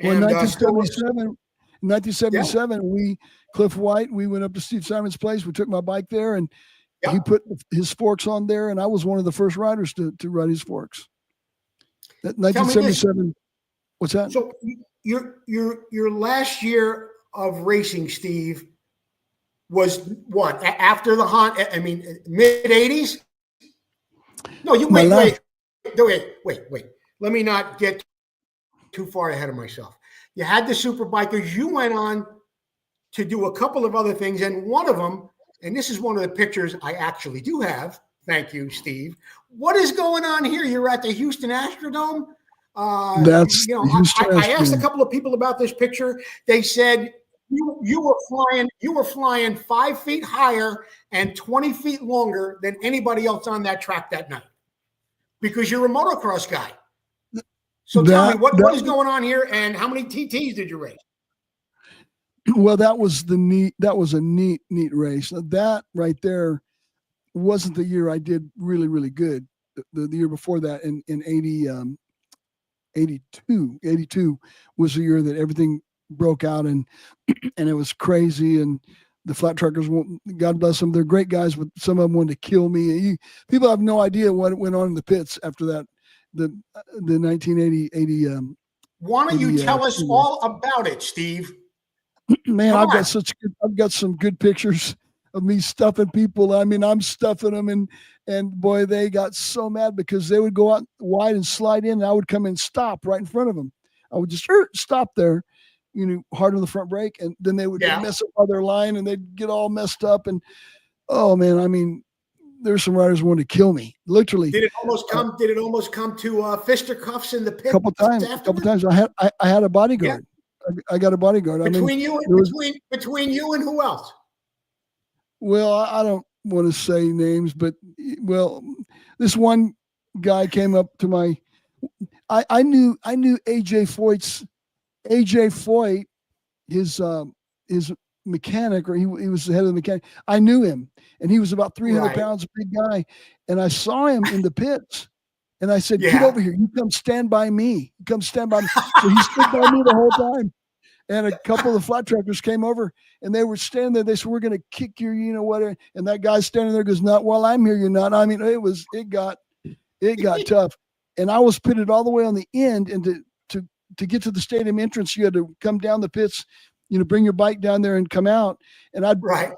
Well, in 1977, Cliff White, we went up to Steve Simons' place. We took my bike there, and he put his forks on there, and I was one of the first riders to ride his forks. That 1977. What's that? So your last year of racing, Steve, was what, after the Honda? I mean, mid 80s? No, you wait. Let me not get too far ahead of myself. You had the Superbikers. You went on to do a couple of other things, and one of them, and this is one of the pictures I actually do have. Thank you, Steve. What is going on here? You're at the Houston Astrodome. That's I asked a couple of people about this picture. They said you were flying 5 feet higher and 20 feet longer than anybody else on that track that night because you're a motocross guy. So tell me what is going on here and how many TTs did you race? Well, that was a neat race. That right there wasn't the year I did really, really good. The year before that in 82 was the year that everything broke out and it was crazy, and the flat truckers, God bless them, they're great guys, but some of them wanted to kill me. People have no idea what went on in the pits after that, the 1980. Why don't you tell us all about it, Steve? Man, I've got some good pictures of me stuffing people. I mean, I'm stuffing them, and boy, they got so mad because they would go out wide and slide in, and I would come and stop right in front of them. I would just stop there, hard on the front brake, and then they would mess up their line, and they'd get all messed up. And oh man, I mean, there's some riders who wanted to kill me, literally. Did it almost come to fisticuffs in the pit? A couple times. I had a bodyguard. Yeah. I got a bodyguard. Between you and who else? Well, I don't want to say names, but this one guy came up to I knew AJ Foyt his mechanic, or he was the head of the mechanic. I knew him, and he was about 300 Right. pounds, a big guy. And I saw him in the pits, and I said, "Get Yeah. over here. You come stand by me. You come stand by me." So he stood by me the whole time. And a couple of the flat trackers came over, and they were standing there. They said, "We're going to kick your, you know what?" And that guy standing there goes, "Not while I'm here. You're not." I mean, it got tough. And I was pitted all the way on the end, and to get to the stadium entrance, you had to come down the pits, bring your bike down there and come out. And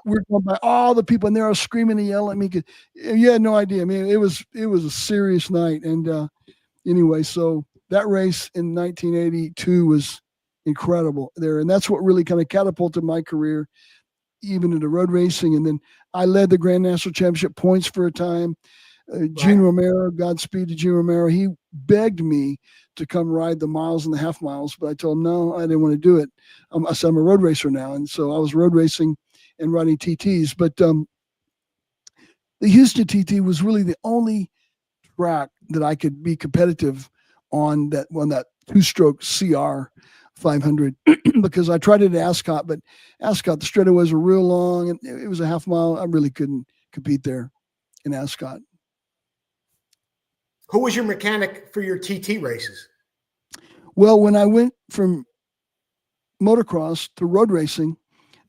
we're going by all the people, and they're all screaming and yelling at me. 'Cause you had no idea. I mean, it was a serious night. And anyway, so that race in 1982 was incredible there. And that's what really kind of catapulted my career even into road racing. And then I led the Grand National Championship points for a time. Gene Romero, Godspeed to Gene Romero, he begged me to come ride the miles and the half miles, but I told him no, I didn't want to do it. I said, I'm a road racer now. And so I was road racing and riding TTs. But the Houston TT was really the only track that I could be competitive on that two-stroke CR 500 because I tried it at Ascot, but Ascot, the straightaways were real long and it was a half mile. I really couldn't compete there in Ascot. Who was your mechanic for your TT races? Well, when I went from motocross to road racing,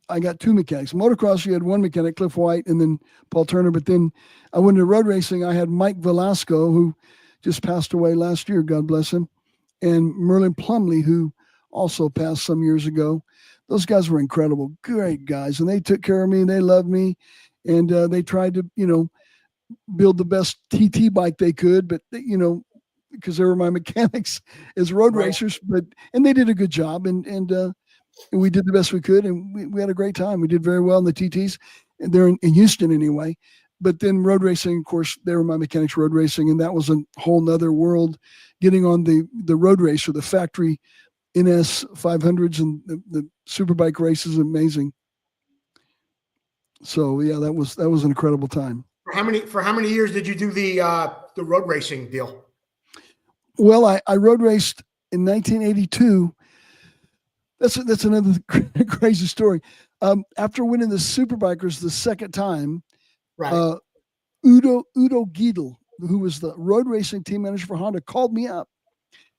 I got two mechanics. Motocross, you had one mechanic, Cliff White, and then Paul Turner. But then I went to road racing. I had Mike Velasco, who just passed away last year, God bless him, and Merlin Plumley, who also passed some years ago. Those guys were incredible, great guys, and they took care of me. And they loved me, and they tried to, build the best TT bike they could, but because they were my mechanics as road racers, and they did a good job, and we did the best we could, and we had a great time. We did very well in the TTs, and they're in Houston anyway. But then road racing, of course, they were my mechanics road racing, and that was a whole nother world. Getting on the road racer, the factory NS 500s and the superbike races, amazing. So yeah, that was an incredible time. For how many years did you do the road racing deal? Well, I road raced in 1982. That's another crazy story. After winning the Superbikers the second time, Udo Giedel, who was the road racing team manager for Honda, called me up,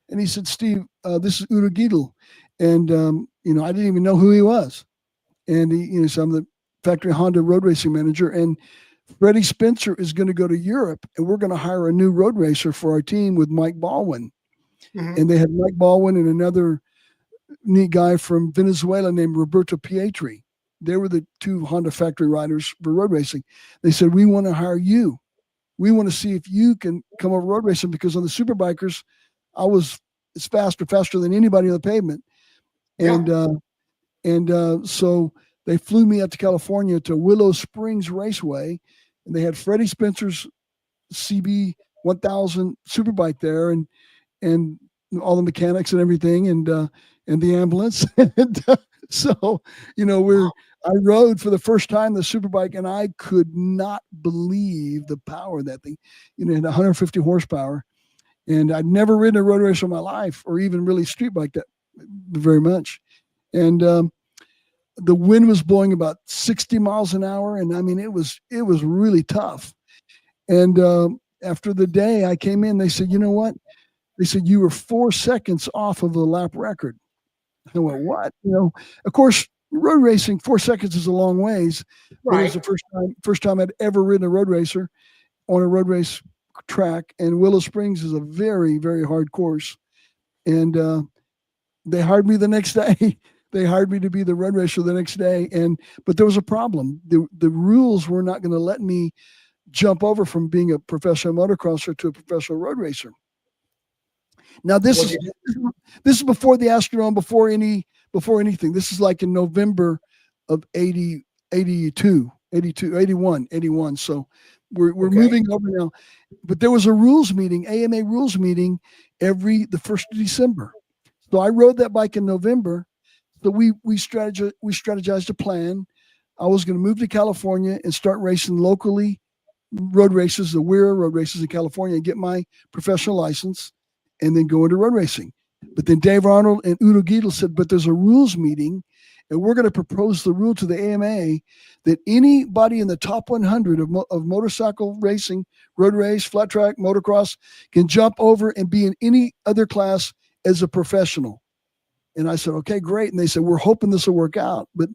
and he said, "Steve, this is Udo Giedel," and I didn't even know who he was, and so I'm the factory Honda road racing manager, and Freddie Spencer is going to go to Europe, and we're going to hire a new road racer for our team with Mike Baldwin. Mm-hmm. And they had Mike Baldwin and another neat guy from Venezuela named Roberto Pietri. They were the two Honda factory riders for road racing. They said, "We want to hire you. We want to see if you can come over road racing," because on the Superbikers, I was faster than anybody on the pavement. And so they flew me up to California to Willow Springs Raceway, and they had Freddie Spencer's CB 1000 Superbike there, and all the mechanics and everything, and the ambulance. And so I rode for the first time the Superbike, and I could not believe the power of that thing. It had 150 horsepower, and I'd never ridden a road race in my life, or even really street bike that very much. And the wind was blowing about 60 miles an hour. And I mean, it was really tough. And after the day I came in, they said, "You know what?" They said, "You were 4 seconds off of the lap record." I went, "What?" Of course, road racing, 4 seconds is a long ways. Right. It was the first time I'd ever ridden a road racer on a road race track. And Willow Springs is a very, very hard course. And they hired me the next day. They hired me to be the road racer the next day. But there was a problem. The rules were not going to let me jump over from being a professional motocrosser to a professional road racer. Now this is before the Astrodome, before anything. This is like in November of 81. So we're moving over now. But there was a rules meeting, AMA rules meeting the 1st of December. So I rode that bike in November. So we strategized a plan. I was going to move to California and start racing locally road races, the WERA road races in California, and get my professional license, and then go into road racing. But then Dave Arnold and Udo Giedel said, but there's a rules meeting, and we're going to propose the rule to the AMA that anybody in the top 100 of motorcycle racing, road race, flat track, motocross, can jump over and be in any other class as a professional. And I said, okay, great. And they said, we're hoping this will work out. But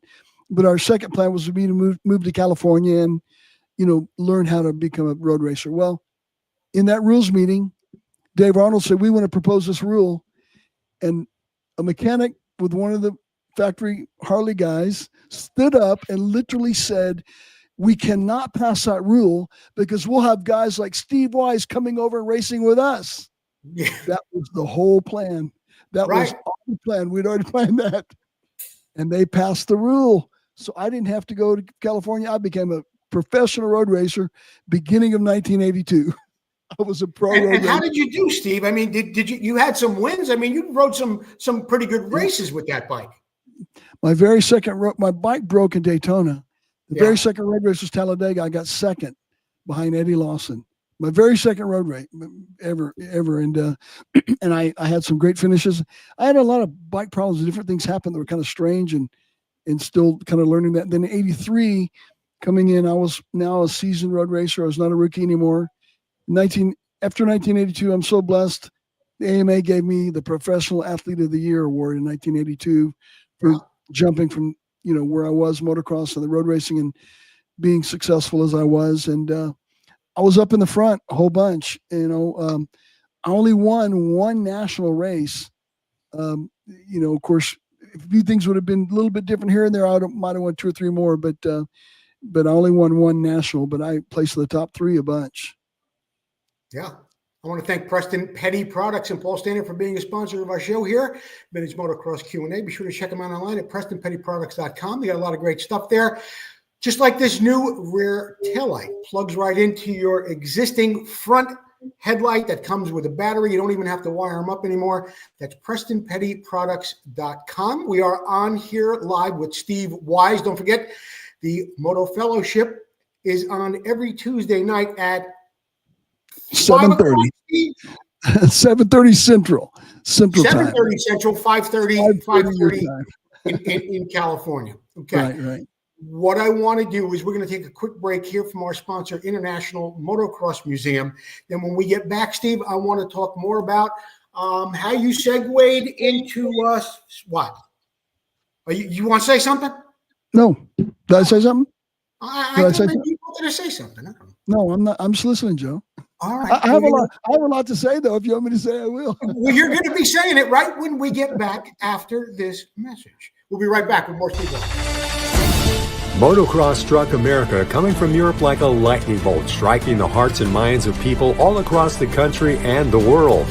our second plan was to be to move to California and, learn how to become a road racer. Well, in that rules meeting, Dave Arnold said, we want to propose this rule. And a mechanic with one of the factory Harley guys stood up and literally said, we cannot pass that rule because we'll have guys like Steve Wise coming over and racing with us. Yeah. That was the whole plan. That was all the plan. We'd already planned that. And they passed the rule. So I didn't have to go to California. I became a professional road racer beginning of 1982. I was a pro road racer. And how did you do, Steve? I mean, did you had some wins? I mean, you rode some pretty good races with that bike. My very second my bike broke in Daytona. The very second road race was Talladega. I got second behind Eddie Lawson. My very second road race ever. And and I had some great finishes. I had a lot of bike problems. Different things happened that were kind of strange and still kind of learning that. And then in 83, coming in, I was now a seasoned road racer. I was not a rookie anymore. After 1982, I'm so blessed. The AMA gave me the Professional Athlete of the Year award in 1982 for jumping from, where I was motocross and the road racing and being successful as I was. And I was up in the front a whole bunch. I only won one national race. Of course, a few things would have been a little bit different here and there. I might have won 2 or 3 more, but I only won one national, but I placed in the top 3 a bunch. Yeah. I want to thank Preston Petty Products and Paul Standard for being a sponsor of our show here, Vintage Motocross Q&A. Be sure to check them out online at PrestonPettyProducts.com. They got a lot of great stuff there. Just like this new rear taillight, plugs right into your existing front headlight that comes with a battery. You don't even have to wire them up anymore. That's PrestonPettyProducts.com. We are on here live with Steve Wise. Don't forget, the Moto Fellowship is on every Tuesday night at 7:30. 7:30 Central time. 7:30 Central, 5:30 in California. Okay. Right. What I want to do is we're going to take a quick break here from our sponsor, International Motocross Museum. Then when we get back, Steve, I want to talk more about how you segued into what? You want to say something? No. Did I say something? Did I say something? I don't know. No, I'm not. I'm just listening, Joe. All right. I have a lot to say, though. If you want me to say, I will. Well, you're going to be saying it right when we get back after this message. We'll be right back with more Steve. Motocross struck America, coming from Europe like a lightning bolt, striking the hearts and minds of people all across the country and the world.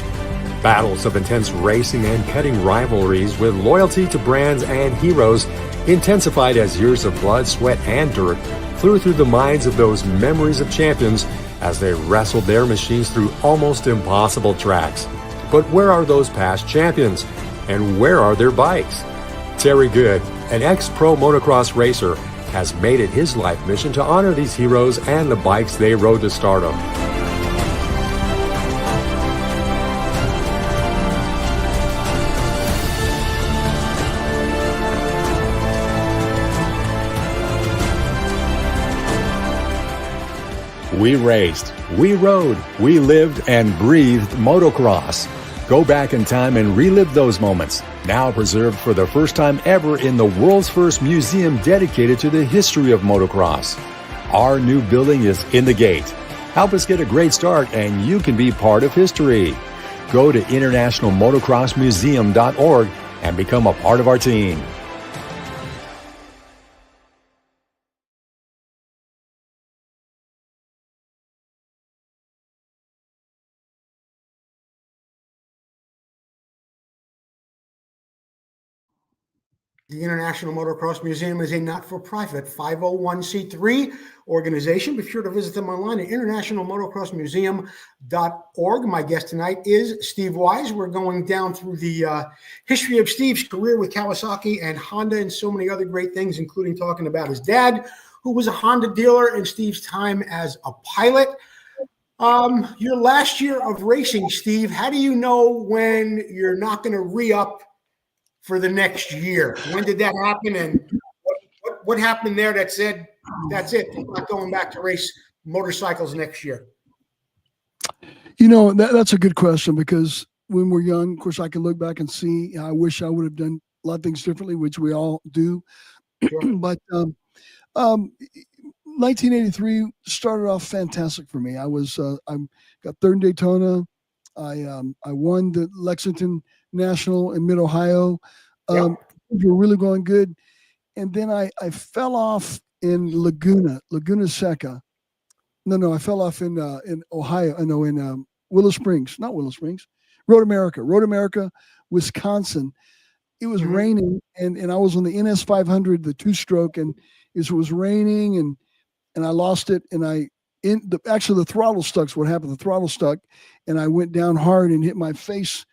Battles of intense racing and cutting rivalries with loyalty to brands and heroes intensified as years of blood, sweat, and dirt flew through the minds of those memories of champions as they wrestled their machines through almost impossible tracks. But where are those past champions? And where are their bikes? Terry Good, an ex-pro motocross racer, has made it his life mission to honor these heroes and the bikes they rode to stardom. We raced, we rode, we lived and breathed motocross. Go back in time and relive those moments, now preserved for the first time ever in the world's first museum dedicated to the history of motocross. Our new building is in the gate. Help us get a great start and you can be part of history. Go to internationalmotocrossmuseum.org and become a part of our team. The International Motocross Museum is a not-for-profit 501c3 organization. Be sure to visit them online at internationalmotocrossmuseum.org. My guest tonight is Steve Wise. We're going down through the history of Steve's career with Kawasaki and Honda and so many other great things, including talking about his dad, who was a Honda dealer, and Steve's time as a pilot. Your last year of racing, Steve, how do you know when you're not going to re-up for the next year? When did that happen? And what happened there that said, that's it, I'm not going back to race motorcycles next year? That's a good question, because when we're young, of course, I can look back and see, I wish I would have done a lot of things differently, which we all do. Sure. But 1983 started off fantastic for me. I got third in Daytona. I won the Lexington National in Mid Ohio. Things were really going good, and then I fell off in Laguna Seca. No, I fell off in Ohio. No, in Willow Springs, not Willow Springs, Road America, Wisconsin. It was raining, and I was on the NS 500, the 2-stroke, and it was raining, and I lost it, and actually the throttle stuck's what happened. The throttle stuck, and I went down hard and hit my face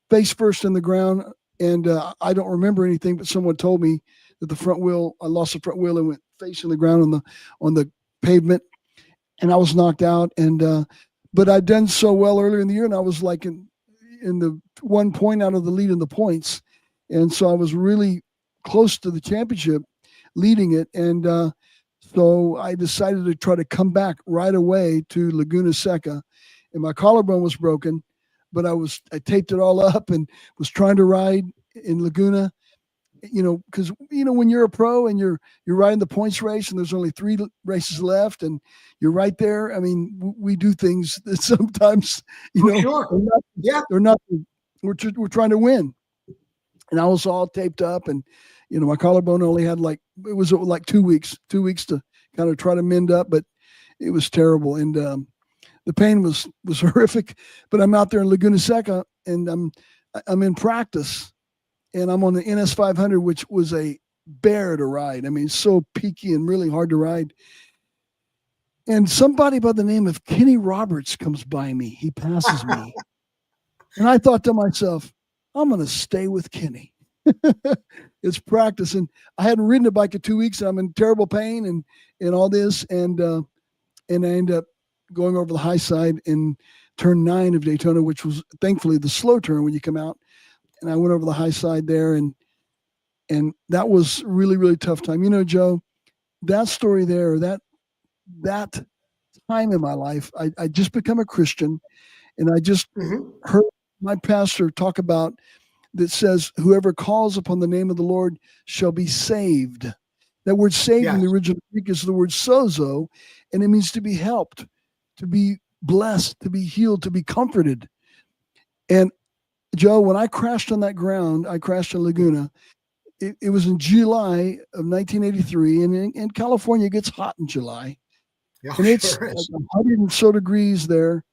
first in the ground, and I don't remember anything, but someone told me that I lost the front wheel and went face in the ground on the pavement, and I was knocked out. And but I'd done so well earlier in the year, and I was like in the 1 point out of the lead in the points, and so I was really close to the championship, leading it, and so I decided to try to come back right away to Laguna Seca, and my collarbone was broken, but I taped it all up and was trying to ride in Laguna, because when you're a pro and you're riding the points race and there's only 3 races left and you're right there. I mean, we do things that sometimes Sure. we're trying to win, and I was all taped up, and my collarbone only had like 2 weeks to kind of try to mend up, but it was terrible, and the pain was horrific. But I'm out there in Laguna Seca, and I'm in practice, and I'm on the NS 500, which was a bear to ride. I mean, so peaky and really hard to ride. And somebody by the name of Kenny Roberts comes by me. He passes me, and I thought to myself, I'm going to stay with Kenny. It's practice, and I hadn't ridden a bike in 2 weeks, and I'm in terrible pain and all this, and I end up going over the high side in turn 9 of Daytona, which was thankfully the slow turn when you come out, and I went over the high side there, and that was really, really tough time. Joe, that story there, that time in my life, I just become a Christian, and I just heard my pastor talk about that says, whoever calls upon the name of the Lord shall be saved. That word saved in the original Greek is the word sozo, and it means to be helped, to be blessed, to be healed, to be comforted. And Joe, when I crashed on that ground, I crashed in Laguna. It was in July of 1983, and in California, it gets hot in July. Yeah, and it's sure is. like 100 and so degrees there.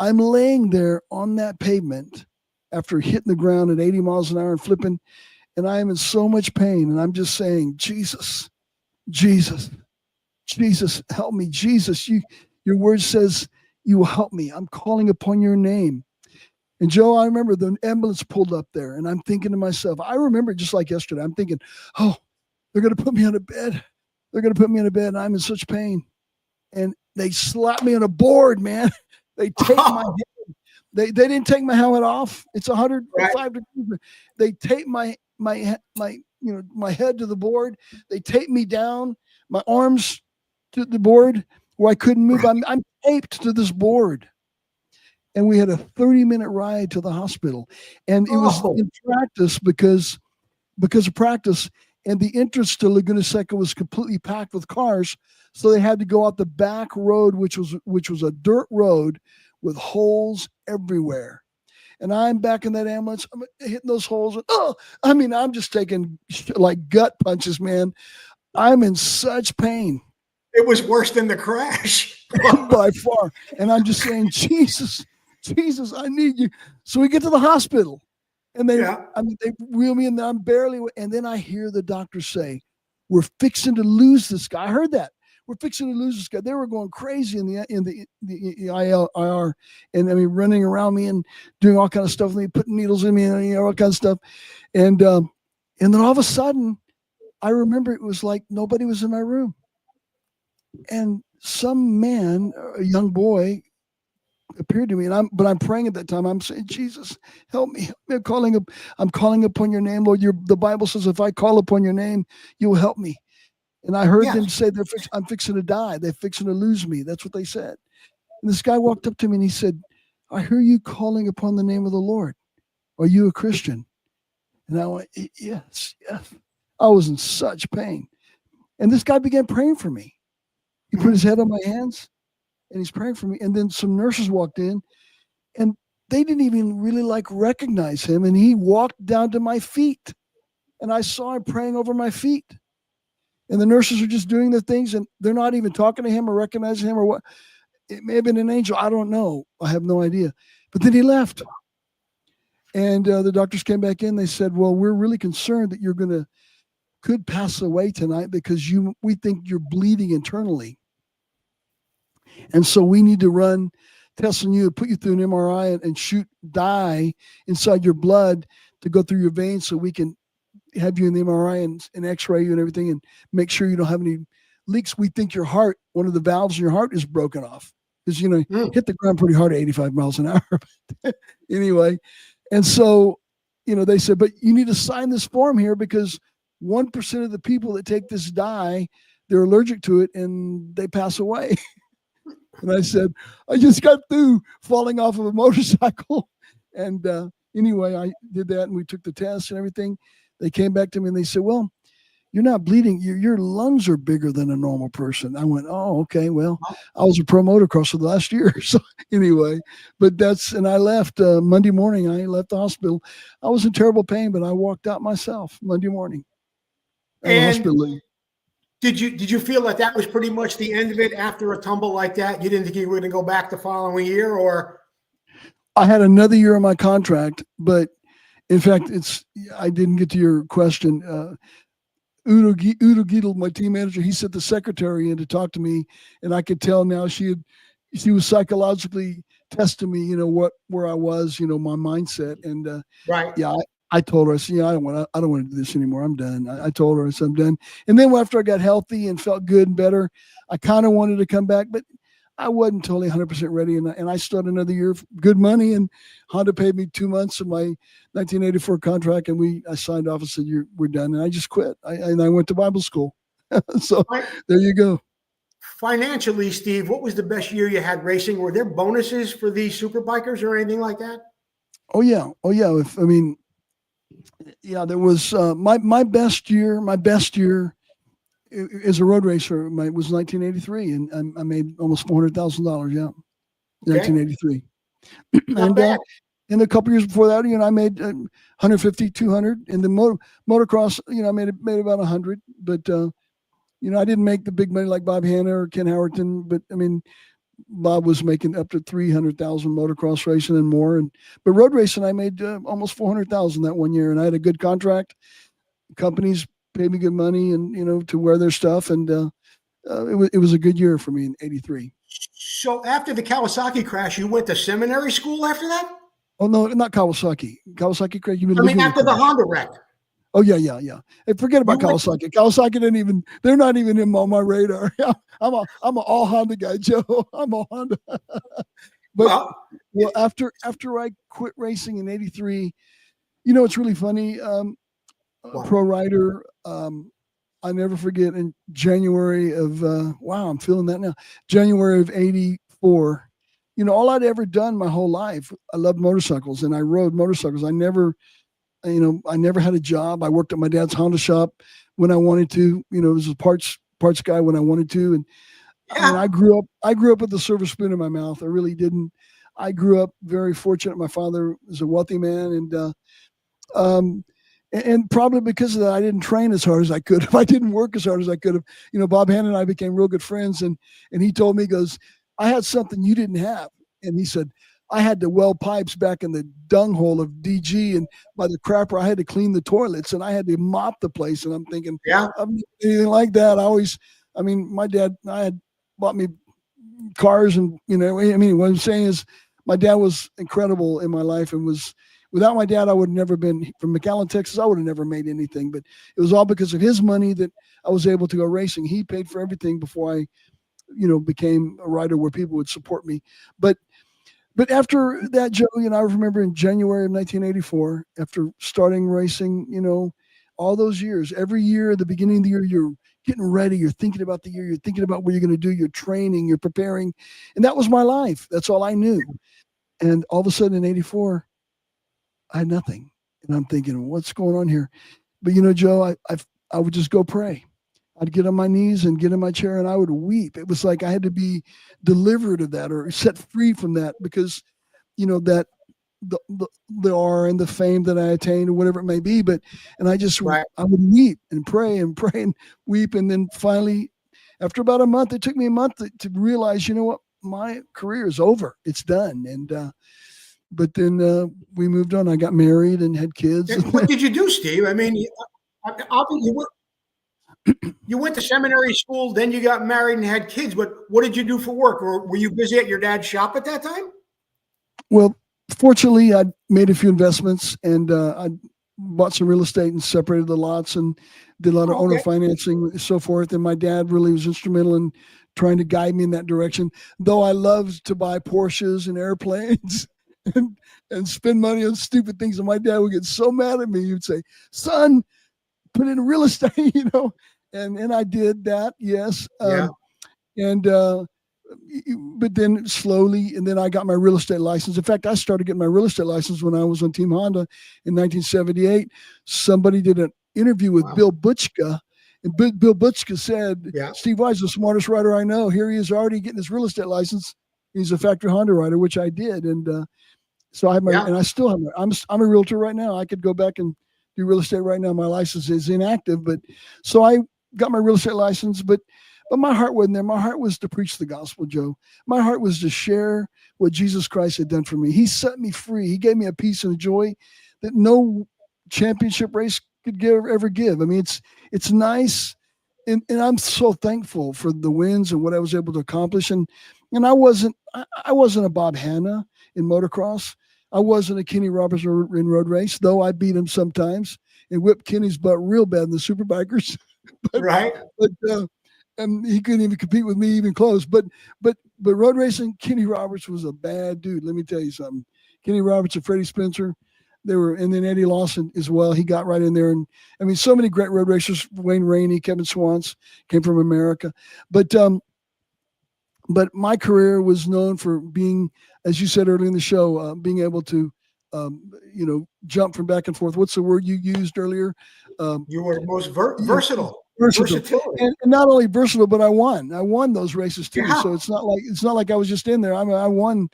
I'm laying there on that pavement after hitting the ground at 80 miles an hour and flipping, and I am in so much pain, and I'm just saying, Jesus, Jesus, Jesus, help me. Jesus, your word says you will help me. I'm calling upon your name. And Joe, I remember the ambulance pulled up there, and I'm thinking to myself, I remember just like yesterday, I'm thinking, oh, they're going to put me on a bed. They're going to put me on a bed, and I'm in such pain. And they slapped me on a board, man. They taped my head. They didn't take my helmet off. It's 105 degrees. They taped my head to the board. They taped me down, my arms to the board where I couldn't move. I'm taped to this board. And we had a 30-minute ride to the hospital. And it was in practice because of practice. And the entrance to Laguna Seca was completely packed with cars. So they had to go out the back road, which was a dirt road with holes everywhere. And I'm back in that ambulance. I'm hitting those holes. And, I'm just taking like gut punches, man. I'm in such pain. It was worse than the crash. By far. And I'm just saying, Jesus, I need you. So we get to the hospital, and they wheel me in there. I'm barely, and then I hear the doctor say, we're fixing to lose this guy. I heard that. We're fixing to lose this guy. They were going crazy in the IR, and running around me and doing all kind of stuff with me, putting needles in me and all kind of stuff. And then all of a sudden, I remember it was like nobody was in my room. And some man, a young boy, appeared to me, and I'm praying at that time. I'm saying, Jesus, help me. I'm calling upon your name, Lord. The Bible says, if I call upon your name, you will help me. And I heard them say, I'm fixing to die. They're fixing to lose me. That's what they said. And this guy walked up to me and he said, I hear you calling upon the name of the Lord. Are you a Christian? And I went, yes. I was in such pain. And this guy began praying for me. He put his head on my hands and he's praying for me. And then some nurses walked in and they didn't even really recognize him. And he walked down to my feet and I saw him praying over my feet. And the nurses are just doing their things and they're not even talking to him or recognizing him or what. It may have been an angel. I don't know. I have no idea. But then he left. And the doctors came back in. They said, well, we're really concerned that you're could pass away tonight because we think you're bleeding internally. And so we need to run tests on you, put you through an MRI and shoot dye inside your blood to go through your veins so we can have you in the MRI and x-ray you and everything and make sure you don't have any leaks. We think your heart, one of the valves in your heart is broken off because, hit the ground pretty hard at 85 miles an hour. Anyway. And so, they said, but you need to sign this form here because 1% of the people that take this dye, they're allergic to it and they pass away. And I said, I just got through falling off of a motorcycle. And anyway, I did that and we took the test and everything. They came back to me and they said, well, you're not bleeding. Your lungs are bigger than a normal person. I went, oh, okay. Well, I was a pro motocrosser the last year. So anyway, and I left Monday morning. I left the hospital. I was in terrible pain, but I walked out myself Monday morning. And did you feel like that was pretty much the end of it after a tumble like that? You didn't think you were going to go back the following year, or? I had another year on my contract, but in fact, I didn't get to your question. Udo Giedel, my team manager, he sent the secretary in to talk to me, and I could tell now she was psychologically testing me, where I was, my mindset, and right. Yeah, I told her, I said, I don't want to do this anymore. I'm done. I told her, I said, I'm done. And then after I got healthy and felt good and better, I kind of wanted to come back, but I wasn't totally 100% ready. And I started another year of good money, and Honda paid me 2 months of my 1984 contract, and I signed off and said, we're done. And I just quit. I went to Bible school. So there you go. Financially, Steve, what was the best year you had racing? Were there bonuses for these super bikers or anything like that? Oh yeah. There was my best year as a road racer was 1983, and I made almost $400,000. Yeah, 1983. And a couple years before that, I made 150, 200. In the motocross, I made about 100. But I didn't make the big money like Bob Hanna or Ken Howerton. But Bob was making up to 300,000 motocross racing and more. But road racing, I made almost 400,000 that one year, and I had a good contract. Companies paid me good money, and to wear their stuff, and it was a good year for me in '83. So after the Kawasaki crash, you went to seminary school after that? Oh no, not Kawasaki. Kawasaki crash. After the Honda wreck. Oh yeah. Hey, forget about Kawasaki. Kawasaki they're not even on my radar. I'm an all Honda guy, Joe. I'm all Honda. But after I quit racing in '83, it's really funny. Pro rider. I never forget in January of I'm feeling that now. January of '84. All I'd ever done my whole life, I loved motorcycles and I rode motorcycles. I never had a job. I worked at my dad's Honda shop when I wanted to. Was a parts guy when I wanted to. And I grew up with a silver spoon in my mouth. I really didn't. I grew up very fortunate. My father was a wealthy man, and probably because of that, I didn't train as hard as I could have. I didn't work as hard as I could have. Bob Hanna and I became real good friends, and he told me, he goes, I had something you didn't have. And he said, I had to weld pipes back in the dung hole of DG, and by the crapper, I had to clean the toilets, and I had to mop the place. And I'm thinking, anything like that. My dad, I had bought me cars, and what I'm saying is, my dad was incredible in my life, and without my dad, I would have never been from McAllen, Texas. I would have never made anything, but it was all because of his money that I was able to go racing. He paid for everything before I, became a rider where people would support me. But But after that, Joe, I remember in January of 1984, after starting racing, all those years, every year at the beginning of the year, you're getting ready, you're thinking about the year, you're thinking about what you're going to do, you're training, you're preparing. And that was my life. That's all I knew. And all of a sudden in 84, I had nothing. And I'm thinking, what's going on here? But, Joe, I would just go pray. I'd get on my knees and get in my chair and I would weep. It was like I had to be delivered of that or set free from that because, that the R and the fame that I attained or whatever it may be. And I just, Right. I would weep and pray and weep. And then finally, after about a month, it took me a month to realize, you know what, my career is over. It's done. And, but then we moved on. I got married and had kids. And what did you do, Steve? I mean, you went to seminary school, then you got married and had kids, but what did you do for work? Or were you busy at your dad's shop at that time? Well, fortunately, I made a few investments and I bought some real estate and separated the lots and did a lot of owner financing and so forth. And my dad really was instrumental in trying to guide me in that direction, though I loved to buy Porsches and airplanes and spend money on stupid things. And my dad would get so mad at me. He would say, son, put in real estate, and I did that. Yes. But then slowly, and then I got my real estate license. In fact, I started getting my real estate license when I was on Team Honda in 1978. Somebody did an interview with Bill Butchka, and Bill Butchka said, Steve Wise is the smartest rider I know. Here he is already getting his real estate license. He's a factory Honda rider, which I did. And so I have and I still have I'm a realtor right now. I could go back and do real estate right now. My license is inactive, but so I got my real estate license, but my heart wasn't there. My heart was to preach the gospel, Joe. My heart was to share what Jesus Christ had done for me. He set me free. He gave me a peace and a joy that no championship race could ever give. I mean, it's nice. And I'm so thankful for the wins and what I was able to accomplish. And I wasn't a Bob Hanna in motocross. I wasn't a Kenny Roberts in road race, though I beat him sometimes and whipped Kenny's butt real bad in the Superbikers. But he couldn't even compete with me even close. But road racing, Kenny Roberts was a bad dude. Let me tell you something. Kenny Roberts and Freddie Spencer, and then Eddie Lawson as well. He got right in there. And I mean, so many great road racers, Wayne Rainey, Kevin Swans came from America. But my career was known for being, as you said earlier in the show, being able to, jump from back and forth. What's the word you used earlier? You were most versatile. Versatility. And not only versatile, but I won those races too. Yeah. So it's not like I was just in there. I won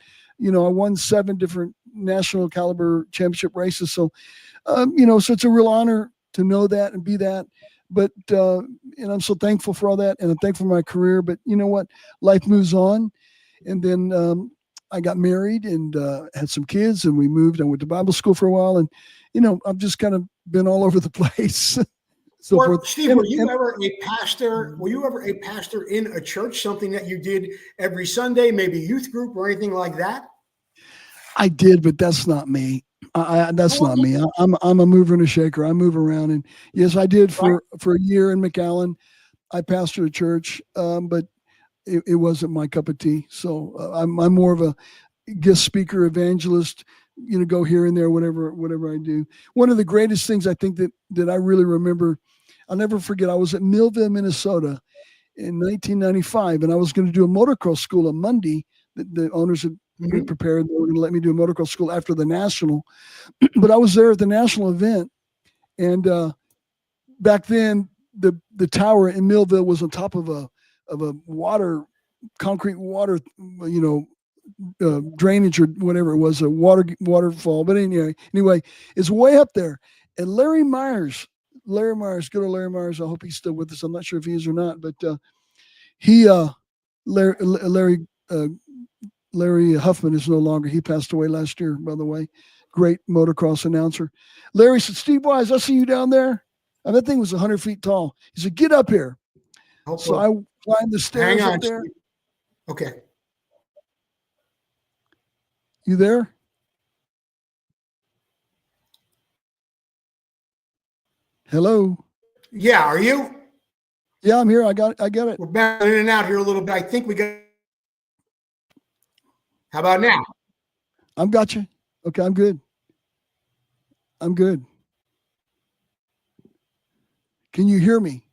7 different national caliber championship races. So, so it's a real honor to know that and be that. But, and I'm so thankful for all that, and I'm thankful for my career. But you know what? Life moves on. And then I got married and had some kids, and we moved. I went to Bible school for a while, and I've just kind of been all over the place. Steve, were you ever a pastor? Were you ever a pastor in a church? Something that you did every Sunday, maybe youth group or anything like that? I did, but that's not me. That's not me. I'm a mover and a shaker. I move around, and yes, I did for a year in McAllen. I pastored a church, but it wasn't my cup of tea. So I'm more of a guest speaker, evangelist. Go here and there, whatever I do. One of the greatest things I think that I really remember, I'll never forget. I was at Millville, Minnesota, in 1995, and I was going to do a motocross school on Monday. The owners had prepared. They were going to let me do a motocross school after the national, but I was there at the national event, and back then the tower in Millville was on top of a concrete water, drainage or whatever it was, a waterfall. But anyway, it's way up there. And Larry Myers, good old Larry Myers. I hope he's still with us. I'm not sure if he is or not, but Larry Huffman is no longer. He passed away last year, by the way. Great motocross announcer. Larry said, "Steve Wise, I see you down there." And that thing was 100 feet tall. He said, "Get up here." So I climbed the stairs up there. Steve. Okay. You there? Hello. Yeah, are you? Yeah, I'm here. I got it. We're back in and out here a little bit. I think we got. How about now? I've got you. Okay, I'm good. I'm good. Can you hear me?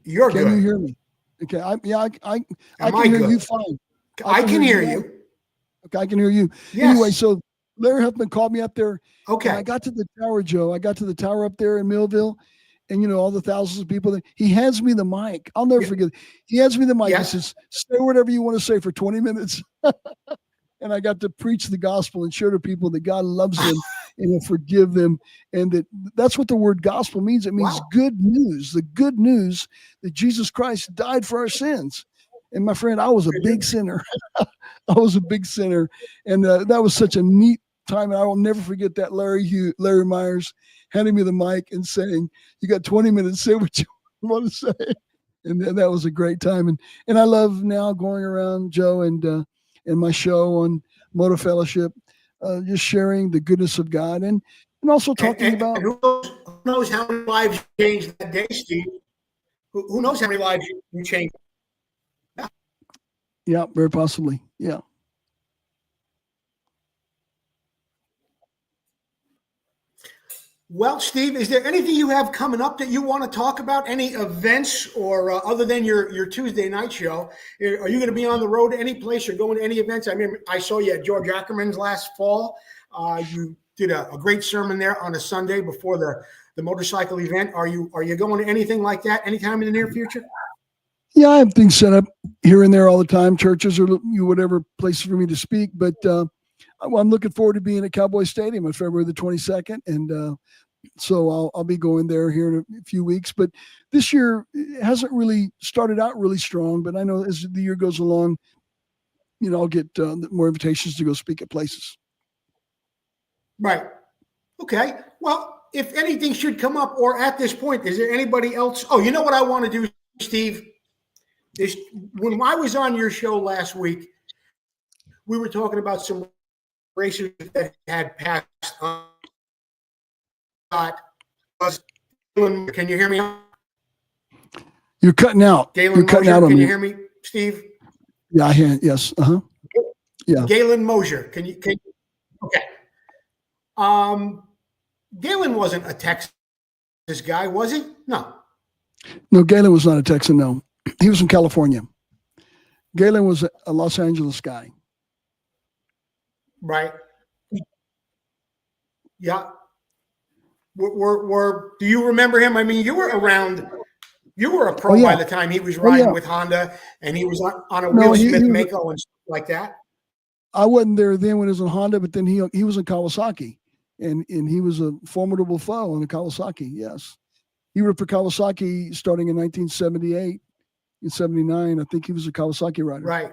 You're Can good. you hear me? Okay. I Am can I hear good? you fine. I can hear you. Okay, I can hear you. Yes. Anyway, so Larry Huffman called me up there. Okay. And I got to the tower, Joe. I got to the tower up there in Millville, and all the thousands of people there. He hands me the mic. I'll never forget. He hands me the mic. Yes. He says, "Say whatever you want to say for 20 minutes." And I got to preach the gospel and show to people that God loves them and will forgive them. And that's what the word gospel means. It means good news, the good news that Jesus Christ died for our sins. And my friend, I was a big sinner. I was a big sinner. And that was such a neat time. And I will never forget that Larry Myers handing me the mic and saying, "You got 20 minutes, say what you want to say." And that was a great time. And I love now going around, Joe, and my show on Moto Fellowship, just sharing the goodness of God and also talking about. Who knows how many lives you changed that day, Steve? Who knows how many lives you changed? Yeah, very possibly. Yeah. Well, Steve, is there anything you have coming up that you want to talk about? Any events or other than your Tuesday night show? Are you going to be on the road any place or going to any events? I mean, I saw you at George Ackerman's last fall. You did a great sermon there on a Sunday before the motorcycle event. Are you going to anything like that anytime in the near future? Yeah, I have things set up here and there all the time, churches or whatever places for me to speak. But I'm looking forward to being at Cowboy Stadium on February the 22nd. And so I'll be going there here in a few weeks. But this year it hasn't really started out really strong. But I know as the year goes along, I'll get more invitations to go speak at places. Right. Okay. Well, if anything should come up or at this point, is there anybody else? Oh, you know what I want to do, Steve? Is when I was on your show last week, we were talking about some racers that had passed on. Can you hear me? You're cutting out. Galen Mosier, can you hear me, Steve? Yeah, I hear. Yes. Yeah. Galen Mosier, can you? Okay. Galen wasn't a Texas guy, was he? No. No, Galen was not a Texan. No, he was from California. Galen was a Los Angeles guy. Right. Yeah. Do you remember him? I mean, you were around. You were a pro by the time he was riding with Honda, and he was on a Will Smith Mako and stuff like that. I wasn't there then when it was on Honda, but then he was in Kawasaki, and he was a formidable foe on the Kawasaki. Yes, he rode for Kawasaki starting in 1978 and 79. I think he was a Kawasaki rider. Right.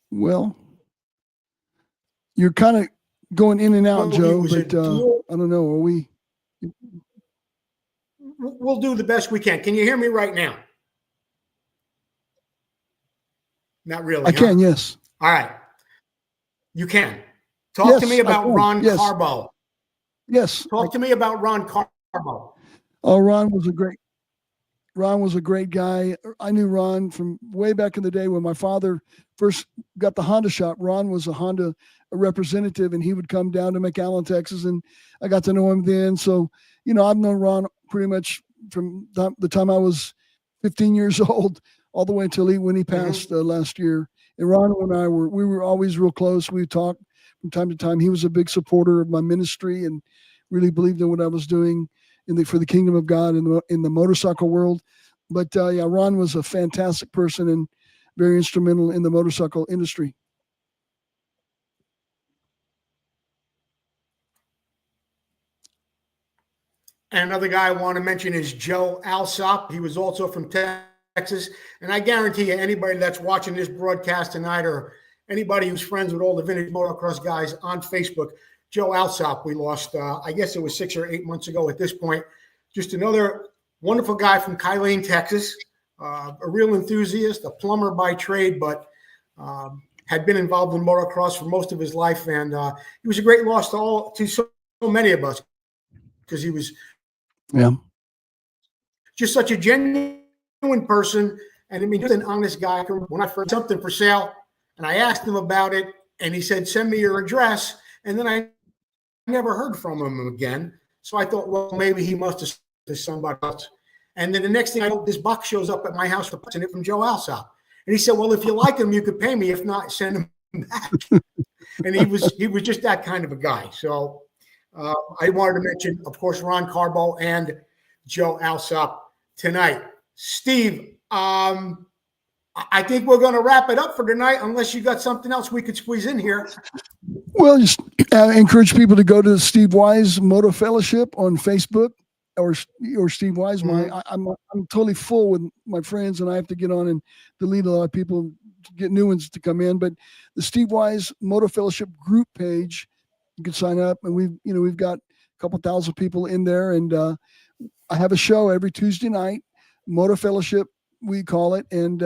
Well, you're kind of going in and out, Joe, but I don't know. Are we? We'll do the best we can. Can you hear me right now? Not really. I can, yes. All right. You can. Talk to me about Ron Carbo. Yes. Talk to me about Ron Carbo. Oh, Ron was a great guy. I knew Ron from way back in the day when my father first got the Honda shop. Ron was a Honda representative, and he would come down to McAllen, Texas, and I got to know him then. So, I've known Ron pretty much from the time I was 15 years old all the way until when he passed last year. And Ron and I were always real close. We talked from time to time. He was a big supporter of my ministry and really believed in what I was doing for the kingdom of God in the motorcycle world. But Ron was a fantastic person and very instrumental in the motorcycle industry. And another guy I want to mention is Joe Alsop. He was also from Texas. And I guarantee you, anybody that's watching this broadcast tonight or anybody who's friends with all the Vintage Motocross guys on Facebook, Joe Alsop, we lost, I guess it was 6 or 8 months ago at this point. Just another wonderful guy from Kylene, Texas, a real enthusiast, a plumber by trade, but had been involved in motocross for most of his life. And he was a great loss to so many of us because he was just such a genuine person, And I mean, he's an honest guy. When I first something for sale, and I asked him about it, and he said, "Send me your address." And then I never heard from him again. So I thought, well, maybe he must have to somebody else. And then the next thing I know, this box shows up at my house for it from Joe Alsop. And he said, "Well, if you like him, you could pay me. If not, send him back." And he was just that kind of a guy. So I wanted to mention, of course, Ron Carbo and Joe Alsop tonight. Steve, I think we're going to wrap it up for tonight, unless you got something else we could squeeze in here. Well, just encourage people to go to Steve Wise Moto Fellowship on Facebook, or Steve Wise. I'm totally full with my friends, and I have to get on and delete a lot of people to get new ones to come in. But the Steve Wise Moto Fellowship group page, you can sign up, and we've got a couple thousand people in there. And I have a show every Tuesday night, Moto Fellowship, we call it, and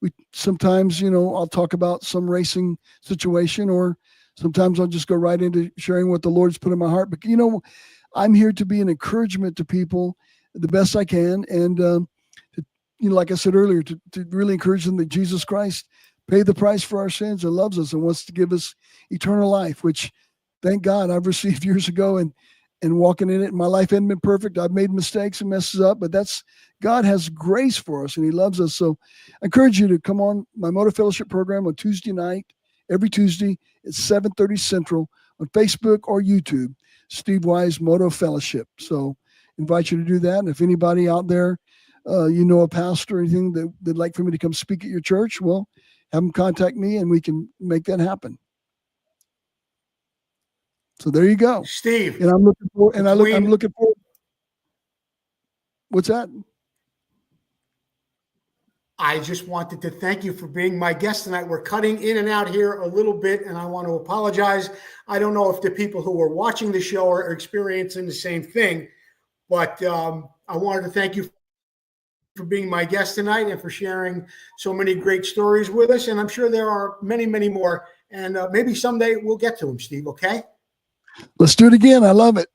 we sometimes, I'll talk about some racing situation, or sometimes I'll just go right into sharing what the Lord's put in my heart. But I'm here to be an encouragement to people the best I can, and like I said earlier, to really encourage them that Jesus Christ paid the price for our sins and loves us and wants to give us eternal life, which, thank God, I've received years ago, and walking in it. My life hasn't been perfect. I've made mistakes and messes up, but God has grace for us, and he loves us. So I encourage you to come on my Moto Fellowship program on Tuesday night, every Tuesday at 7:30 Central on Facebook or YouTube, Steve Wise Moto Fellowship. So invite you to do that. And if anybody out there, a pastor or anything that they'd like for me to come speak at your church, well, have them contact me and we can make that happen. So there you go, Steve. And I'm looking forward. I'm looking forward. What's that? I just wanted to thank you for being my guest tonight. We're cutting in and out here a little bit, and I want to apologize. I don't know if the people who are watching the show are experiencing the same thing, but I wanted to thank you for being my guest tonight and for sharing so many great stories with us. And I'm sure there are many, many more. And maybe someday we'll get to them, Steve, okay? Let's do it again. I love it.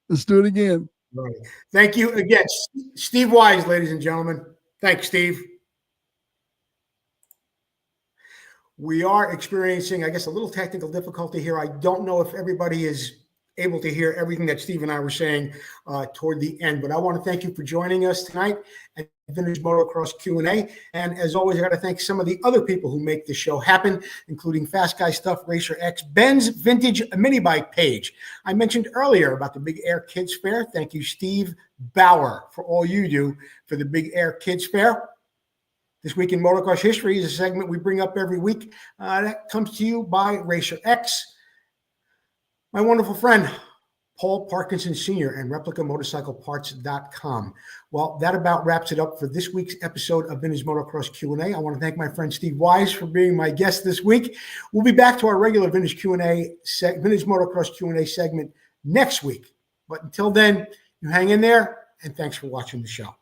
Let's do it again. Right. Thank you again. Steve Wise, ladies and gentlemen. Thanks, Steve. We are experiencing, I guess, a little technical difficulty here. I don't know if everybody is able to hear everything that Steve and I were saying toward the end, but I want to thank you for joining us tonight at Vintage Motocross Q&A. And as always, I got to thank some of the other people who make this show happen, including Fast Guy Stuff, Racer X, Ben's Vintage Mini Bike page. I mentioned earlier about the Big Air Kids Fair. Thank you, Steve Bauer, for all you do for the Big Air Kids Fair. This Week in Motocross History is a segment we bring up every week that comes to you by Racer X. My wonderful friend, Paul Parkinson Sr. and ReplicaMotorcycleParts.com. Well, that about wraps it up for this week's episode of Vintage Motocross Q&A. I want to thank my friend Steve Wise for being my guest this week. We'll be back to our regular Vintage Q&A, Vintage Motocross Q&A segment next week. But until then, you hang in there, and thanks for watching the show.